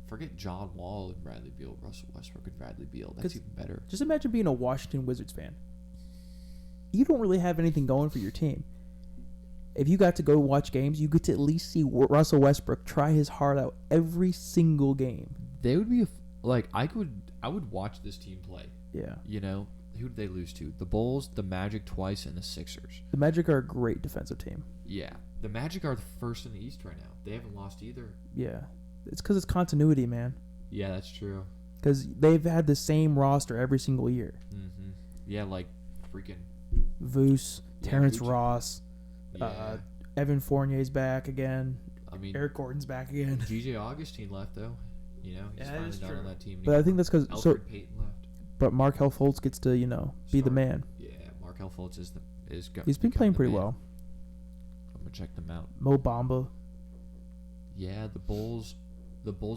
Forget John Wall and Bradley Beal, Russell Westbrook and Bradley Beal. That's even better. Just imagine being a Washington Wizards fan. You don't really have anything going for your team. If you got to go watch games, you get to at least see Russell Westbrook try his heart out every single game. They would be I would watch this team play. Yeah. Who did they lose to? The Bulls, the Magic twice, and the Sixers. The Magic are a great defensive team. Yeah. The Magic are the first in the East right now. They haven't lost either. Yeah. It's because it's continuity, man. Yeah, that's true. Because they've had the same roster every single year. Mm-hmm. Yeah, freaking... Vooch, Terrence Ross, yeah. Evan Fournier's back again. Eric Gordon's back again. G.J. Augustine left, though. He's finally not on that team anymore. But I think that's because... Alfred Payton left. But Markelle Fultz gets to, be the man. Yeah, Markelle Fultz is He's been playing pretty well. I'm going to check them out. Mo Bamba. Yeah, the Bulls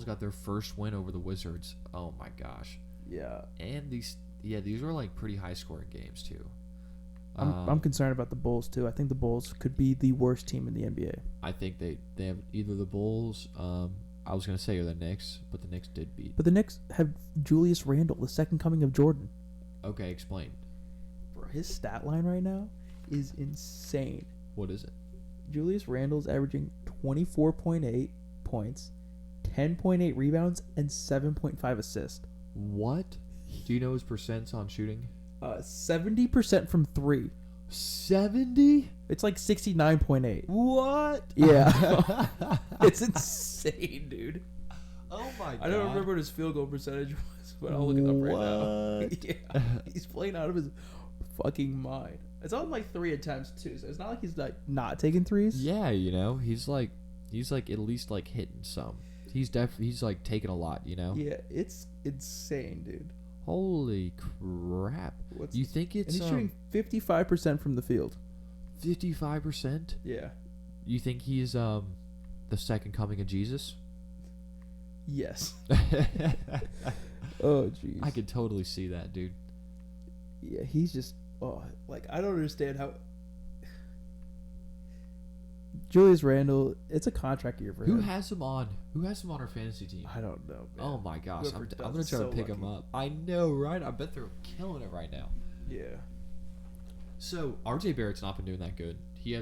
got their first win over the Wizards. Oh my gosh. Yeah. And these were pretty high scoring games too. I'm concerned about the Bulls too. I think the Bulls could be the worst team in the NBA. I think they have either the Bulls, I was going to say, or the Knicks, but the Knicks did beat. But the Knicks have Julius Randle, the second coming of Jordan. Okay, explain. Bro, his stat line right now is insane. What is it? Julius Randle's averaging 24.8 points, 10.8 rebounds, and 7.5 assists. What? Do you know his percents on shooting? 70% from 3. 70? It's like 69.8. What? Yeah. It's insane, dude. Oh my god. I don't remember what his field goal percentage was, but I'll look it up right now. What? Yeah. He's playing out of his fucking mind. It's on like 3 attempts too, so it's not like he's like not taking threes. Yeah, he's like at least like hitting some. He's like taking a lot, Yeah, it's insane, dude. Holy crap. You think And it's he's shooting 55% from the field. 55%? Yeah. You think he's the second coming of Jesus? Yes. Oh, jeez. I could totally see that, dude. Yeah, he's just I don't understand how Julius Randle, it's a contract year for him. Who has him on our fantasy team? I don't know, man. Oh my gosh, Whoever I'm does gonna try is to pick so him lucky. up. I know, right? I bet they're killing it right now. Yeah. So RJ Barrett's not been doing that good. He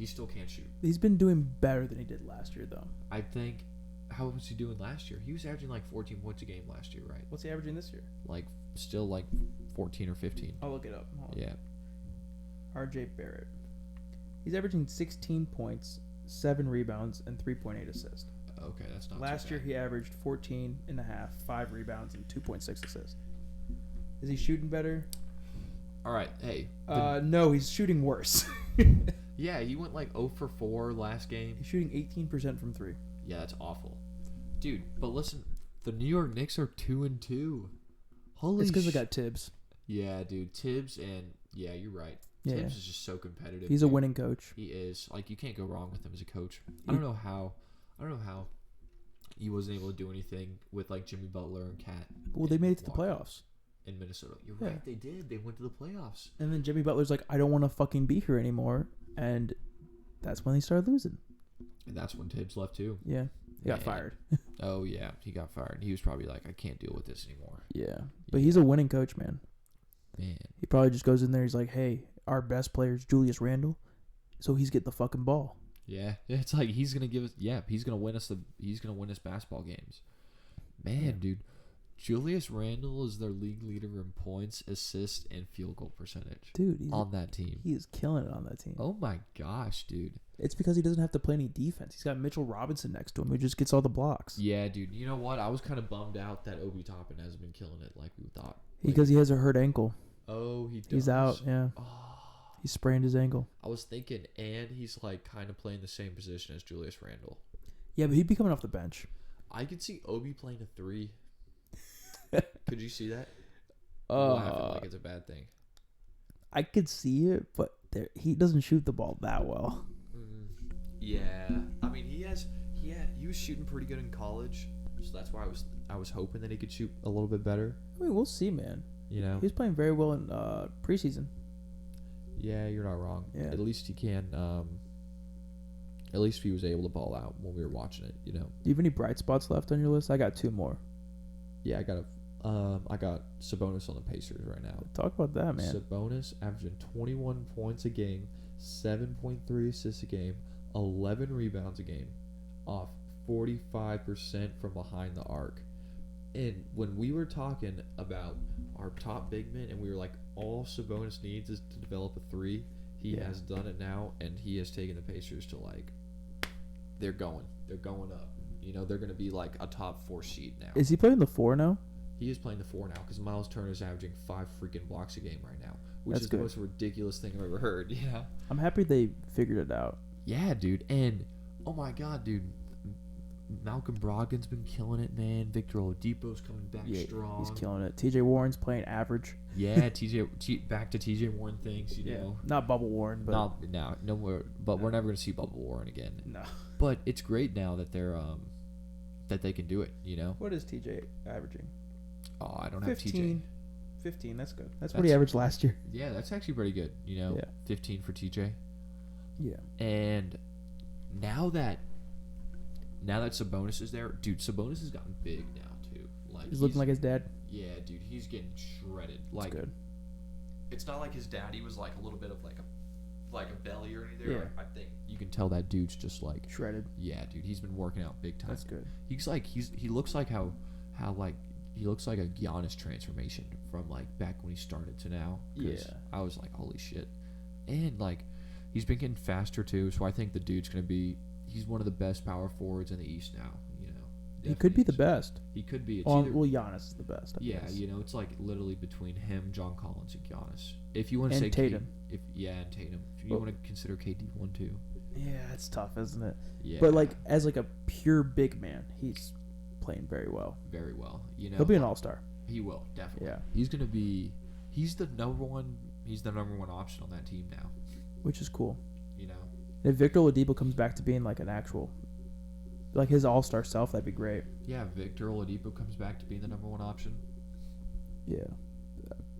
still can't shoot. He's been doing better than he did last year, though. I think, how was he doing last year? He was averaging like 14 points a game last year, right? What's he averaging this year? Like still like 14 or 15. I'll look it up. Hold on. Yeah. RJ Barrett. He's averaging 16 points, 7 rebounds, and 3.8 assists. Okay, that's not Last too year bad. he averaged 14 and a half, 5 rebounds, and 2.6 assists. Is he shooting better? All right, hey. No, he's shooting worse. Yeah, he went like 0 for 4 last game. He's shooting 18% from 3. Yeah, that's awful. Dude, but listen, the New York Knicks are 2-2. Holy It's because they got Tibbs. Yeah, dude, Tibbs and yeah, you're right. Yeah. Tibbs is just so competitive. He's a dude. winning coach. He is. Like, you can't go wrong with him as a coach. I don't know how he wasn't able to do anything with like Jimmy Butler and Cat. Well, they made it to the playoffs. In Minnesota. You're Yeah. right, they did. They went to the playoffs. And then Jimmy Butler's like, I don't want to fucking be here anymore. And that's when they started losing. And that's when Tibbs left too. Yeah. He got Man. fired. Oh yeah, he got fired. He was probably like, I can't deal with this anymore. Yeah. But he's a winning coach, man. Man. He probably just goes in there. He's like, hey, our best player is Julius Randle. So he's getting the fucking ball. Yeah. It's like he's gonna give us he's gonna win us basketball games. Man, Yeah. dude. Julius Randle is their league leader in points, assists, and field goal percentage. Dude, he's on that team. He is killing it on that team. Oh my gosh, dude. It's because he doesn't have to play any defense. He's got Mitchell Robinson next to him who just gets all the blocks. Yeah, dude. You know what? I was kind of bummed out that Obi Toppin hasn't been killing it like we thought. Because he has a hurt ankle. Oh, he does. He's out, yeah. Oh, He sprained his ankle. I was thinking, and he's like kind of playing the same position as Julius Randle. Yeah, but he'd be coming off the bench. I could see Obi playing a 3. Could you see that? Laughing like it's a bad thing. I could see it, but he doesn't shoot the ball that well. Yeah, I mean he was shooting pretty good in college, so that's why I was hoping that he could shoot a little bit better. I mean, we'll see, man. You know. He was playing very well in preseason. Yeah, you're not wrong. Yeah. At least he can. At least he was able to ball out when we were watching it. You know. Do you have any bright spots left on your list? I got 2 more. Yeah, I got Sabonis on the Pacers right now. Talk about that, man. Sabonis averaging 21 points a game, 7.3 assists a game, 11 rebounds a game, off 45% from behind the arc. And when we were talking about our top big men, and we were like, all Sabonis needs is to develop a 3, he has done it now, and he has taken the Pacers to like, they're going up. You know, they're going to be like a top 4 seed now. Is he playing the 4 now? He is playing the 4 now because Miles Turner is averaging 5 freaking blocks a game right now, which That's is good. the most ridiculous thing I've ever heard. You know? I'm happy they figured it out. Yeah, dude. And oh my god, dude, Malcolm Brogdon's been killing it, man. Victor Oladipo's coming back strong. He's killing it. TJ Warren's playing average. Yeah, back to TJ Warren things, you know. Not Bubble Warren, but No more. But we're never gonna see Bubble Warren again. no. But it's great now that they're that they can do it. You know. What is TJ averaging? Oh, I don't have TJ. 15. That's good. That's what he averaged last year. Yeah, that's actually pretty good. You know, Yeah. 15 for TJ. Yeah. And now that Sabonis is there, dude, Sabonis has gotten big now too. Like He's looking like his dad. Yeah, dude, he's getting shredded. That's Like good. It's not like his daddy was like a little bit of like a belly or anything. Yeah. I think you can tell that dude's just like Shredded. Yeah, dude, he's been working out big time. That's good. He's like he looks like how like he looks like a Giannis transformation from like back when he started to now. 'Cause Yeah. I was like, holy shit. And like, he's been getting faster too. So I think the dude's gonna be. He's one of the best power forwards in the East now. He could be the Definitely. best. He could be. It's Well, either, Giannis is the best. I guess. it's like literally between him, John Collins, and Giannis. If you want to And say Tatum. and Tatum. If you Well- want to consider KD 1-2. Yeah, it's tough, isn't it? Yeah. But like as like a pure big man, he's playing very well. very well. He'll be an all-star. He will definitely. Yeah. He's gonna be. He's the number one. He's the number one option on that team now. Which is cool. You know. If Victor Oladipo comes back to being like an actual, like his all-star self, that'd be great. Yeah, Victor Oladipo comes back to being the number one option. Yeah.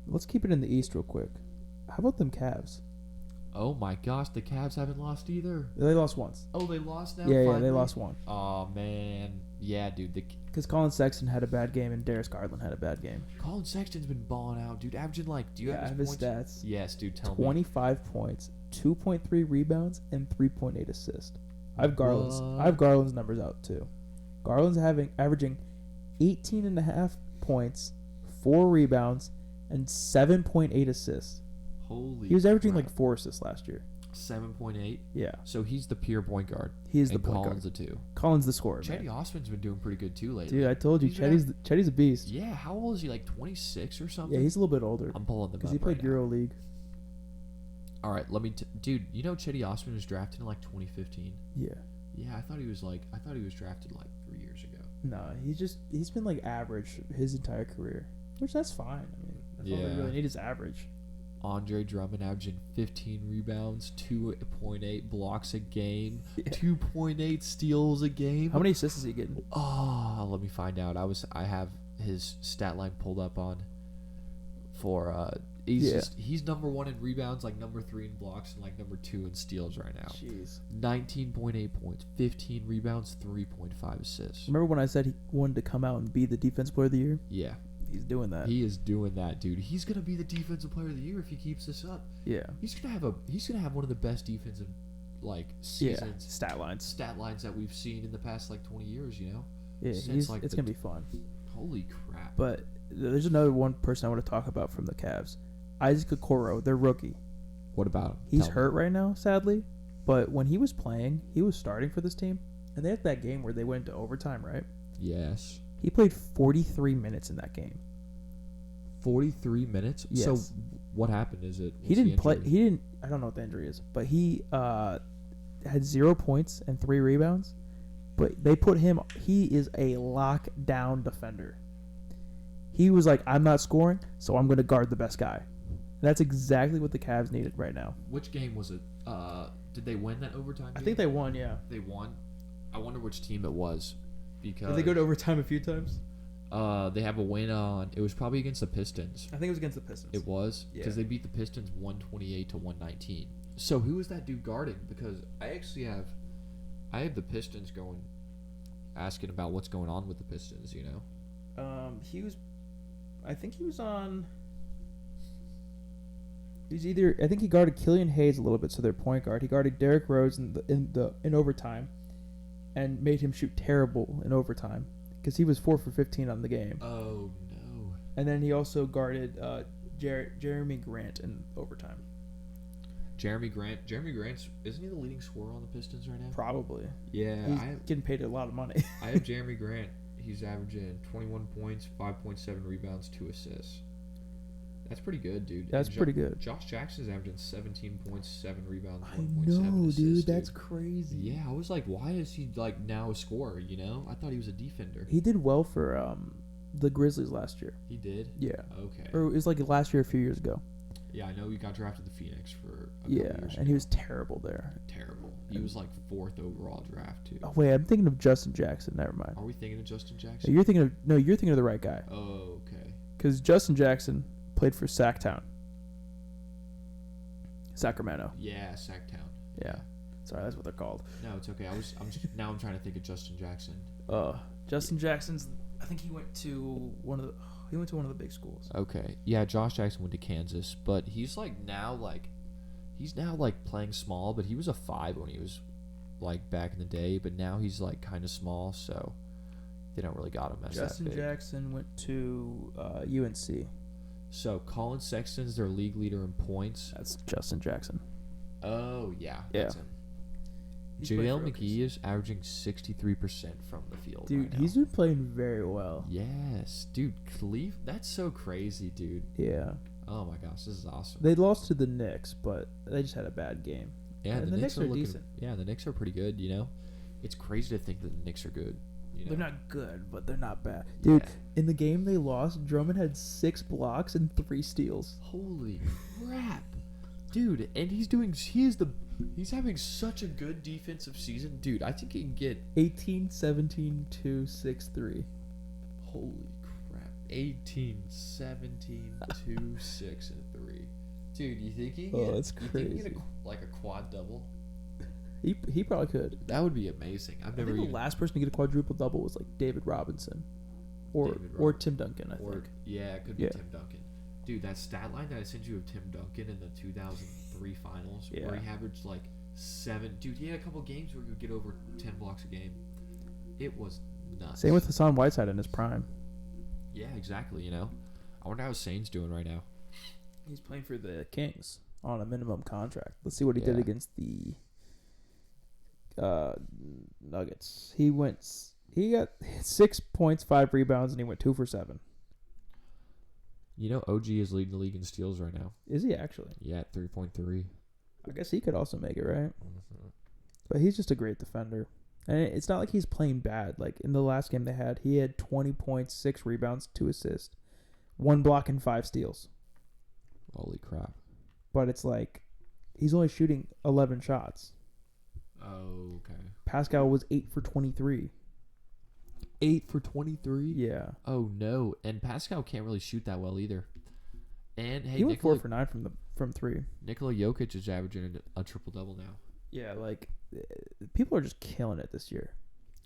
Let's keep it in the East real quick. How about them Cavs? Oh my gosh, the Cavs haven't lost either. They lost once. Oh, they lost now. Yeah, Finally? they lost one. Oh man, yeah, dude. Because Colin Sexton had a bad game and Darius Garland had a bad game. Colin Sexton's been balling out, dude. Averaging like, do you I have his points? stats. Yes, dude. Tell me. 25 points, 2.3 rebounds, and 3.8 assists. I have Garland's. What? I have Garland's numbers out too. Garland's averaging 18.5 points, 4 rebounds, and 7.8 assists. Holy. He was averaging crap. like 4 assists last year. 7.8. Yeah, So he's the pure point guard. he is the And point Collins guard. the two. Collins the scorer. Chetty Man. Osman's been doing pretty good too lately. Dude, I told you, He's been Chetty's a beast. Yeah, how old is he? Like 26 or something? Yeah, he's a little bit older I'm pulling them because up he played right now. Euro League. All right, let me. Dude, you know Chetty Osman was drafted in like 2015. Yeah. Yeah, I thought he was drafted like 3 years ago. No, he's been like average his entire career, which that's fine. I mean, that's all Yeah. we really need is average. Andre Drummond averaging 15 rebounds, 2.8 blocks a game, Yeah. 2.8 steals a game. How many assists is he getting? Oh, let me find out. I have his stat line pulled up on. He's number 1 in rebounds, like number 3 in blocks, and like number 2 in steals right now. Jeez. 19.8 points, 15 rebounds, 3.5 assists. Remember when I said he wanted to come out and be the defensive player of the year? Yeah, He's doing that. he is doing that, dude. He's gonna be the defensive player of the year if he keeps this up. Yeah. He's gonna have one of the best defensive like Yeah. seasons Stat lines. stat lines that we've seen in the past like 20 years. You know, Yeah. Since, like, It's the- gonna be fun. holy crap. But there's another one person I want to talk about from the Cavs, Isaac Okoro, their rookie. What about him? He's Tell me. hurt right now, sadly. But when he was playing, he was starting for this team, and they had that game where they went into overtime, right? Yes. He played 43 minutes in that game. 43 minutes. Yes. So what happened? Is it? He what's the didn't play. injury? He didn't. I don't know what the injury is, but he had 0 points and 3 rebounds. But they put him. He is a lockdown defender. He was like, "I'm not scoring, so I'm going to guard the best guy." And that's exactly what the Cavs needed right now. Which game was it? Did they win that overtime? I game? think they won. Yeah. They won. I wonder which team it was, because Did they go to overtime a few times? they have a win on. It was probably against the Pistons. I think it was against the Pistons. It was because Yeah. they beat the Pistons 128 to 119. So who is that dude guarding? Because I have the Pistons going, asking about what's going on with the Pistons. You know. He was. I think he was on. He's either. I think he guarded Killian Hayes a little bit, so their point guard. He guarded Derrick Rose in overtime, and made him shoot terrible in overtime because he was 4 for 15 on the game. Oh no. And then he also guarded Jeremy Grant in overtime. Jeremy Grant's isn't he the leading scorer on the Pistons right now? Probably. Yeah, He's getting paid a lot of money. I have Jeremy Grant. He's averaging 21 points, 5.7 rebounds, 2 assists. That's pretty good, dude. That's And pretty good. Josh Jackson's averaging 17 points, 7 rebounds, I 1.7 know, assists, dude. That's crazy. Yeah, I was like, why is he like now a scorer? You know, I thought he was a defender. He did well for the Grizzlies last year. He did. Yeah. Okay. Or it was like last year, a few years ago. Yeah, I know he got drafted to Phoenix for a couple Yeah, years and he was terrible there. terrible. He was like 4th overall draft too. Oh wait, I'm thinking of Justin Jackson. Never mind. Are we thinking of Justin Jackson? You're thinking of the right guy. Oh, okay. Because Justin Jackson played for Sacktown, Sacramento. Yeah, Sacktown. Yeah, sorry, that's what they're called. No, it's okay. Now I'm trying to think of Justin Jackson. Justin Jackson's. I think he went to one of the big schools. Okay. Yeah, Josh Jackson went to Kansas, but he's now playing small, but he was a 5 when he was like back in the day, but now he's like kind of small, so they don't really got him as Justin that big. Jackson went to UNC. So Colin Sexton's their league leader in points. That's Justin Jackson. Oh, yeah. Yeah. That's him. He's playing JaVale for McGee OKC. is averaging 63% from the field. Dude, right now. he's been playing very well. Yes, dude. That's so crazy, dude. Yeah. Oh my gosh, this is awesome. They lost to the Knicks, but they just had a bad game. Yeah, and the Knicks are looking, decent. Yeah, the Knicks are pretty good. You know, it's crazy to think that the Knicks are good. You know? They're not good, but they're not bad. Dude, Yeah. in the game they lost, Drummond had 6 blocks and 3 steals. Holy crap, dude! And he's having such a good defensive season, dude. I think he can get 18, 17, 2, 6, 3. holy crap, 18, 17, 2, 6, and 3. Dude, you think he? Oh, that's You think he crazy. get a quad double? He probably could. That would be amazing. I've I never think the even. last person to get a quadruple double was like David Robinson, or David Tim Duncan. I Or think. yeah, it could be Yeah. Tim Duncan. Dude, that stat line that I sent you of Tim Duncan in the 2003 finals, Yeah. where he averaged like 7. Dude, he had a couple games where he would get over 10 blocks a game. It was nuts. Same with Hassan Whiteside in his prime. Yeah, exactly. You know, I wonder how Sane's doing right now. He's playing for the Kings on a minimum contract. Let's see what he did Yeah. against the Nuggets. He got 6 points, 5 rebounds, and he went 2 for 7. You know, OG is leading the league in steals right now. Is he actually? Yeah, at 3.3. I guess he could also make it, right? Mm-hmm. But he's just a great defender. And it's not like he's playing bad. Like in the last game they had, he had 20 points, 6 rebounds, 2 assists, 1 block, and 5 steals. Holy crap. But it's like he's only shooting 11 shots. Oh, okay. Pascal was 8 for 23. 8 for 23? Yeah. Oh, no. And Pascal can't really shoot that well either. And, hey, He went 4 Nikola for 9 from 3. Jokic is averaging a triple-double now. Yeah, like people are just killing it this year.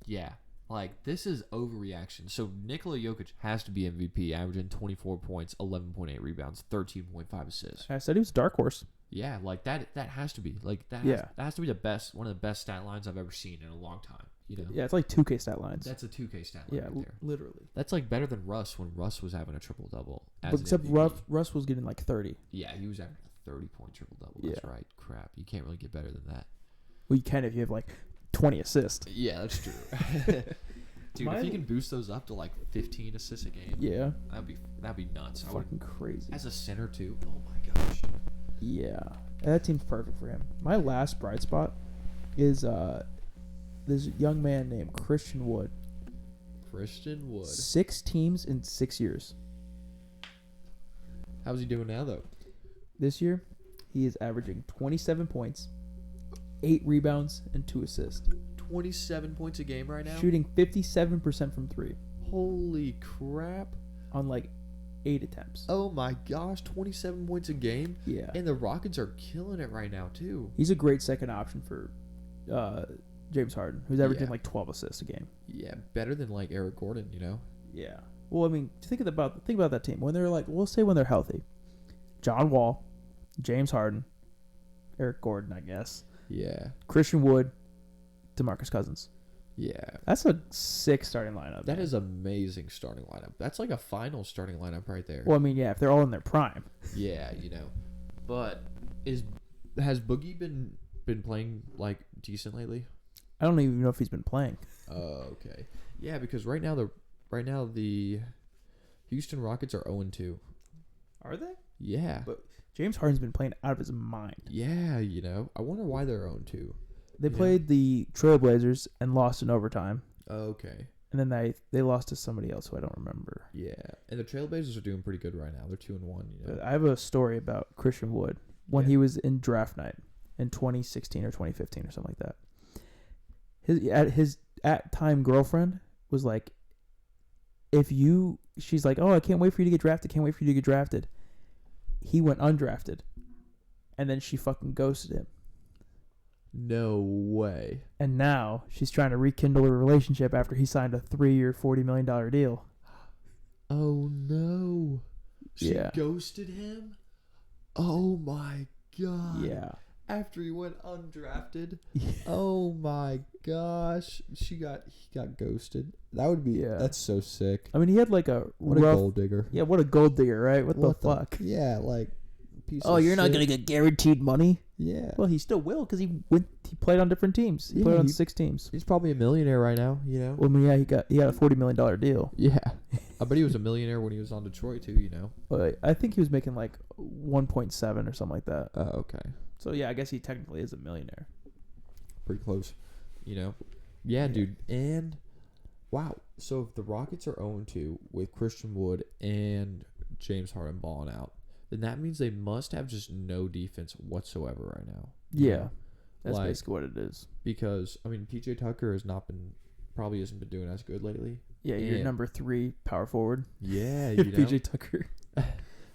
Yeah. Like, this is overreaction. So, Nikola Jokic has to be MVP, averaging 24 points, 11.8 rebounds, 13.5 assists. I said he was a dark horse. Yeah, like, that has to be. Like, that has to be one of the best stat lines I've ever seen in a long time. You know? Yeah, it's like 2K stat lines. That's a 2K stat line yeah, right there. literally. That's, like, better than Russ when Russ was having a triple-double. But except Russ was getting like 30. Yeah, he was having a 30-point triple-double. That's Yeah. right. Crap. You can't really get better than that. Well, you can if you have like 20 assists. Yeah, that's true. Dude, if you can boost those up to like 15 assists a game, Yeah. that'd be nuts. I would, Fucking crazy. as a center too. Oh my gosh. Yeah. That team's perfect for him. My last bright spot is this young man named Christian Wood. Christian Wood. 6 teams in 6 years. How's he doing now though? This year, he is averaging 27 points, 8 rebounds, and 2 assists. 27 points a game right now. Shooting 57% from 3 Holy crap. on like 8 attempts. Oh my gosh, 27 points a game. Yeah. And the Rockets are killing it right now too. He's a great second option for James Harden, who's averaging Yeah. like 12 assists a game. Yeah, better than like Eric Gordon, you know. Yeah. Well, I mean, think about that team when they're like, we'll say when they're healthy. John Wall, James Harden, Eric Gordon, I guess, Yeah. Christian Wood, DeMarcus Cousins. Yeah. That's a sick starting lineup. That man. is amazing starting lineup. That's like a final starting lineup right there. Well, I mean, yeah, if they're all in their prime. Yeah, you know. But has Boogie been playing like decent lately? I don't even know if he's been playing. Oh, okay. Yeah, because right now the Houston Rockets are 0-2. Are they? Yeah. But James Harden's been playing out of his mind. Yeah, you know. I wonder why they're 0-2. They Yeah. played the Trailblazers and lost in overtime. Okay. And then they lost to somebody else who I don't remember. Yeah. And the Trailblazers are doing pretty good right now. They're 2-1, you know. I have a story about Christian Wood when Yeah. he was in draft night in 2016 or 2015 or something like that. His at time girlfriend was like, she's like, oh, I can't wait for you to get drafted. Can't wait for you to get drafted. He went undrafted. And then she fucking ghosted him. No way. And now she's trying to rekindle a relationship after he signed a 3-year, $40 million deal. Oh no. She Yeah. ghosted him? Oh my god. Yeah. After he went undrafted. Oh my gosh. He got ghosted. That would be that's so sick. I mean, he had like a What a rough, gold digger. Yeah, what a gold digger, right? What the fuck? Yeah, like piece Oh, of you're not shit. gonna get guaranteed money. Yeah. Well, he still will because he played on different teams. He Yeah, played on he- 6 teams. He's probably a millionaire right now, you know? Well, I mean, yeah, he got a $40 million deal. Yeah. I bet he was a millionaire when he was on Detroit, too, you know? But I think he was making like 1.7 or something like that. Oh, okay. So yeah, I guess he technically is a millionaire. Pretty close, you know? Yeah, dude. And, wow. So if the Rockets are 0-2 with Christian Wood and James Harden balling out, then that means they must have just no defense whatsoever right now. you Yeah, know? that's Like, basically what it is. Because, I mean, PJ Tucker probably hasn't been doing as good lately. Yeah, you're And- number 3 power forward. Yeah, you know? PJ Tucker.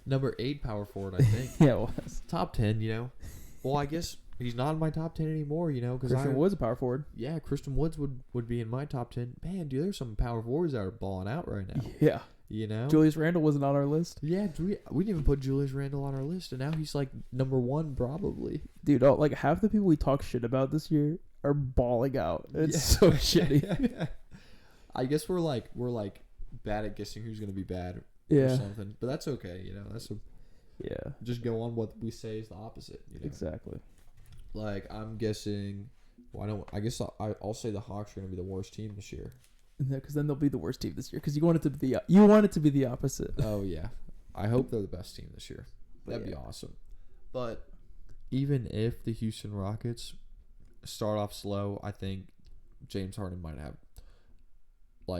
Number 8 power forward, I think. Yeah, it was. Top 10, you know? Well, I guess he's not in my top 10 anymore, you know? Because Christian Wood's a power forward. Yeah, Christian Woods would be in my top 10. Man, dude, there's some power forwards that are balling out right now. Yeah. You know? Julius Randle wasn't on our list. Yeah, we didn't even put Julius Randle on our list, and now he's like number 1 probably. Dude, like half the people we talk shit about this year are balling out. It's so shitty. I guess we're like bad at guessing who's gonna be bad or Yeah. something, but that's okay. You know, Yeah. just go on what we say is the opposite. You know, Exactly. like I'm guessing. Well, I guess I'll say the Hawks are gonna be the worst team this year. Because then they'll be the worst team this year. Because you want it to be the opposite. Oh yeah, I hope they're the best team this year. That'd be awesome. But even if the Houston Rockets start off slow, I think James Harden might have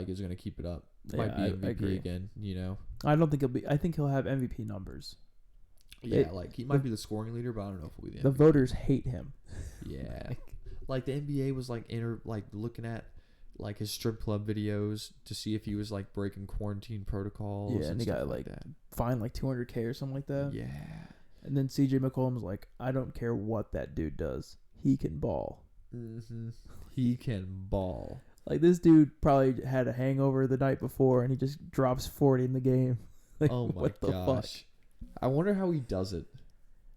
is going to keep it up. Might be I MVP agree. again, you know. I don't think he'll be. I think he'll have MVP numbers. Yeah, he might be the scoring leader, but I don't know if he'll be the The MVP. voters hate him. Yeah. Like the NBA was looking at his strip club videos to see if he was breaking quarantine protocols. Yeah, and he got that. fined like $200K or something like that. Yeah. And then CJ McCollum's like, I don't care what that dude does. He can ball. Mm-hmm. He can ball. Like, this dude probably had a hangover the night before, and he just drops 40 in the game. Like, Oh my what the gosh. fuck? I wonder how he does it.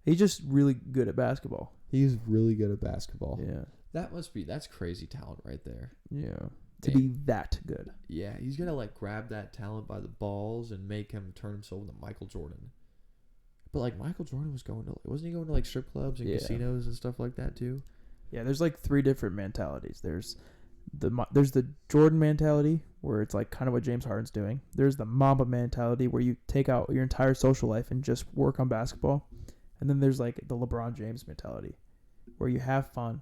He's just really good at basketball. He's really good at basketball. Yeah. That's crazy talent right there. Yeah. To be that good. Yeah, he's gonna grab that talent by the balls and make him turn himself into Michael Jordan. But Michael Jordan wasn't he going to strip clubs and casinos and stuff like that too? Yeah, there's 3 different mentalities. There's the Jordan mentality, where it's kind of what James Harden's doing. There's the Mamba mentality, where you take out your entire social life and just work on basketball. And then there's the LeBron James mentality, where you have fun,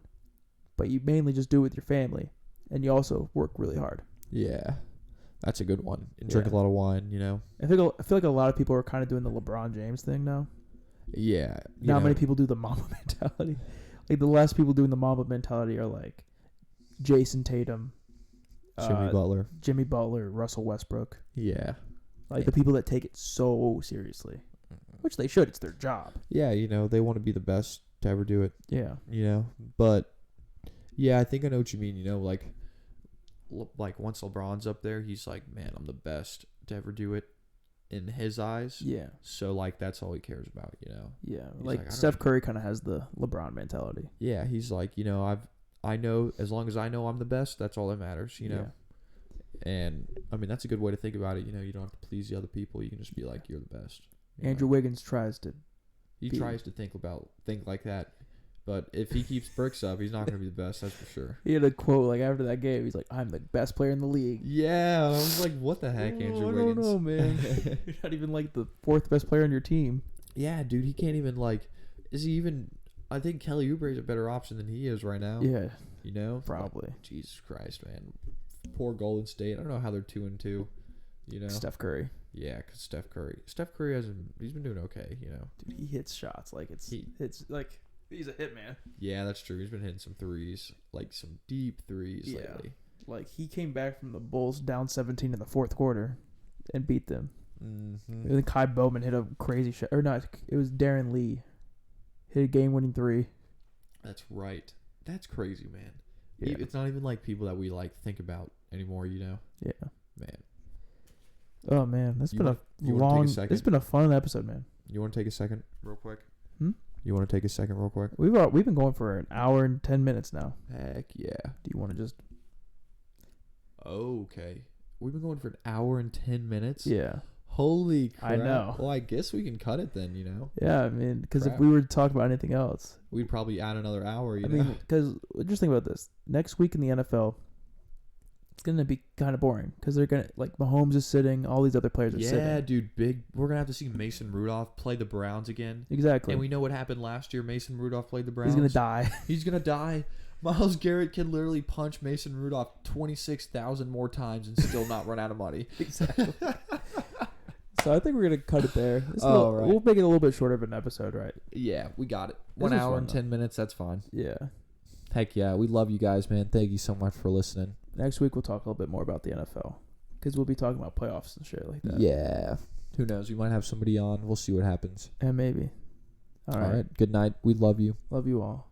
but you mainly just do it with your family, and you also work really hard. Yeah, that's a good one. And drink a lot of wine, you know. I feel like a lot of people are kind of doing the LeBron James thing now. Yeah, Not many people do the Mamba mentality. The last people doing the Mamba mentality are Jason Tatum, Jimmy Butler, Russell Westbrook. Yeah, The people that take it so seriously, which they should. It's their job. yeah. You know, they want to be the best to ever do it. Yeah. You know, but yeah, I think I know what you mean. You know, once LeBron's up there, he's man, I'm the best to ever do it in his eyes. Yeah. So that's all he cares about, you know. Yeah. He's I Steph don't- Curry kind of has the LeBron mentality. Yeah, he's you know, I know as long as I know I'm the best, that's all that matters, you know. And I mean, that's a good way to think about it. You know, you don't have to please the other people. You can just be you're the best. you Andrew know. Wiggins tries to. He tries to think like that. But if he keeps bricks up, he's not going to be the best. That's for sure. He had a quote after that game. He's like, "I'm the best player in the league." Yeah, I was like, what the heck, Andrew Wiggins? I don't know, man. You're not even the 4th best player on your team. Yeah, dude, he can't even is he even? I think Kelly Oubre is a better option than he is right now. Yeah, You know, probably. Jesus Christ, man. Poor Golden State. I don't know how they're 2-2. You know, Steph Curry. Yeah, because Steph Curry he's been doing okay. You know, Dude, he hits shots he's a hitman. yeah, that's true. He's been hitting some threes, some deep threes lately. He came back from the Bulls down 17 in the 4th quarter and beat them. Mm-hmm. And then Kai Bowman hit a crazy shot. Or not, it was Darren Lee. Hit a game-winning 3. That's right. That's crazy, man. Yeah. It's not even people that we think about anymore. You know. Yeah. Man, Oh, man. It's been wanna long... take a second? It's been a fun episode, man. you want to take a second, real quick? Hmm? You want to take a second, real quick? We've been going for an hour and 10 minutes now. Heck yeah. Do you want to just... Okay. We've been going for an hour and 10 minutes. Yeah. Holy crap. I know. Well, I guess we can cut it then, you know? Yeah, I mean, because if Crap. we were to talk about anything else, We'd probably add another hour, you I know? mean, because just think about this. Next week in the NFL, it's going to be kind of boring because they're going to, like, Mahomes is sitting, all these other players are Yeah, sitting. dude, we're going to have to see Mason Rudolph play the Browns again. Exactly. And we know what happened last year. Mason Rudolph played the Browns. He's going to die. He's going to die. Myles Garrett can literally punch Mason Rudolph 26,000 more times and still not run out of money. Exactly. So I think we're going to cut it there. Right. We'll make it a little bit shorter of an episode, right? Yeah, we got it. This 1 was hour fun, and though. 10 minutes, that's fine. Yeah. Heck yeah, we love you guys, man. Thank you so much for listening. Next week, we'll talk a little bit more about the NFL because we'll be talking about playoffs and shit like that. Yeah. Who knows? We might have somebody on. We'll see what happens. And maybe. All right. Good night. We love you. Love you all.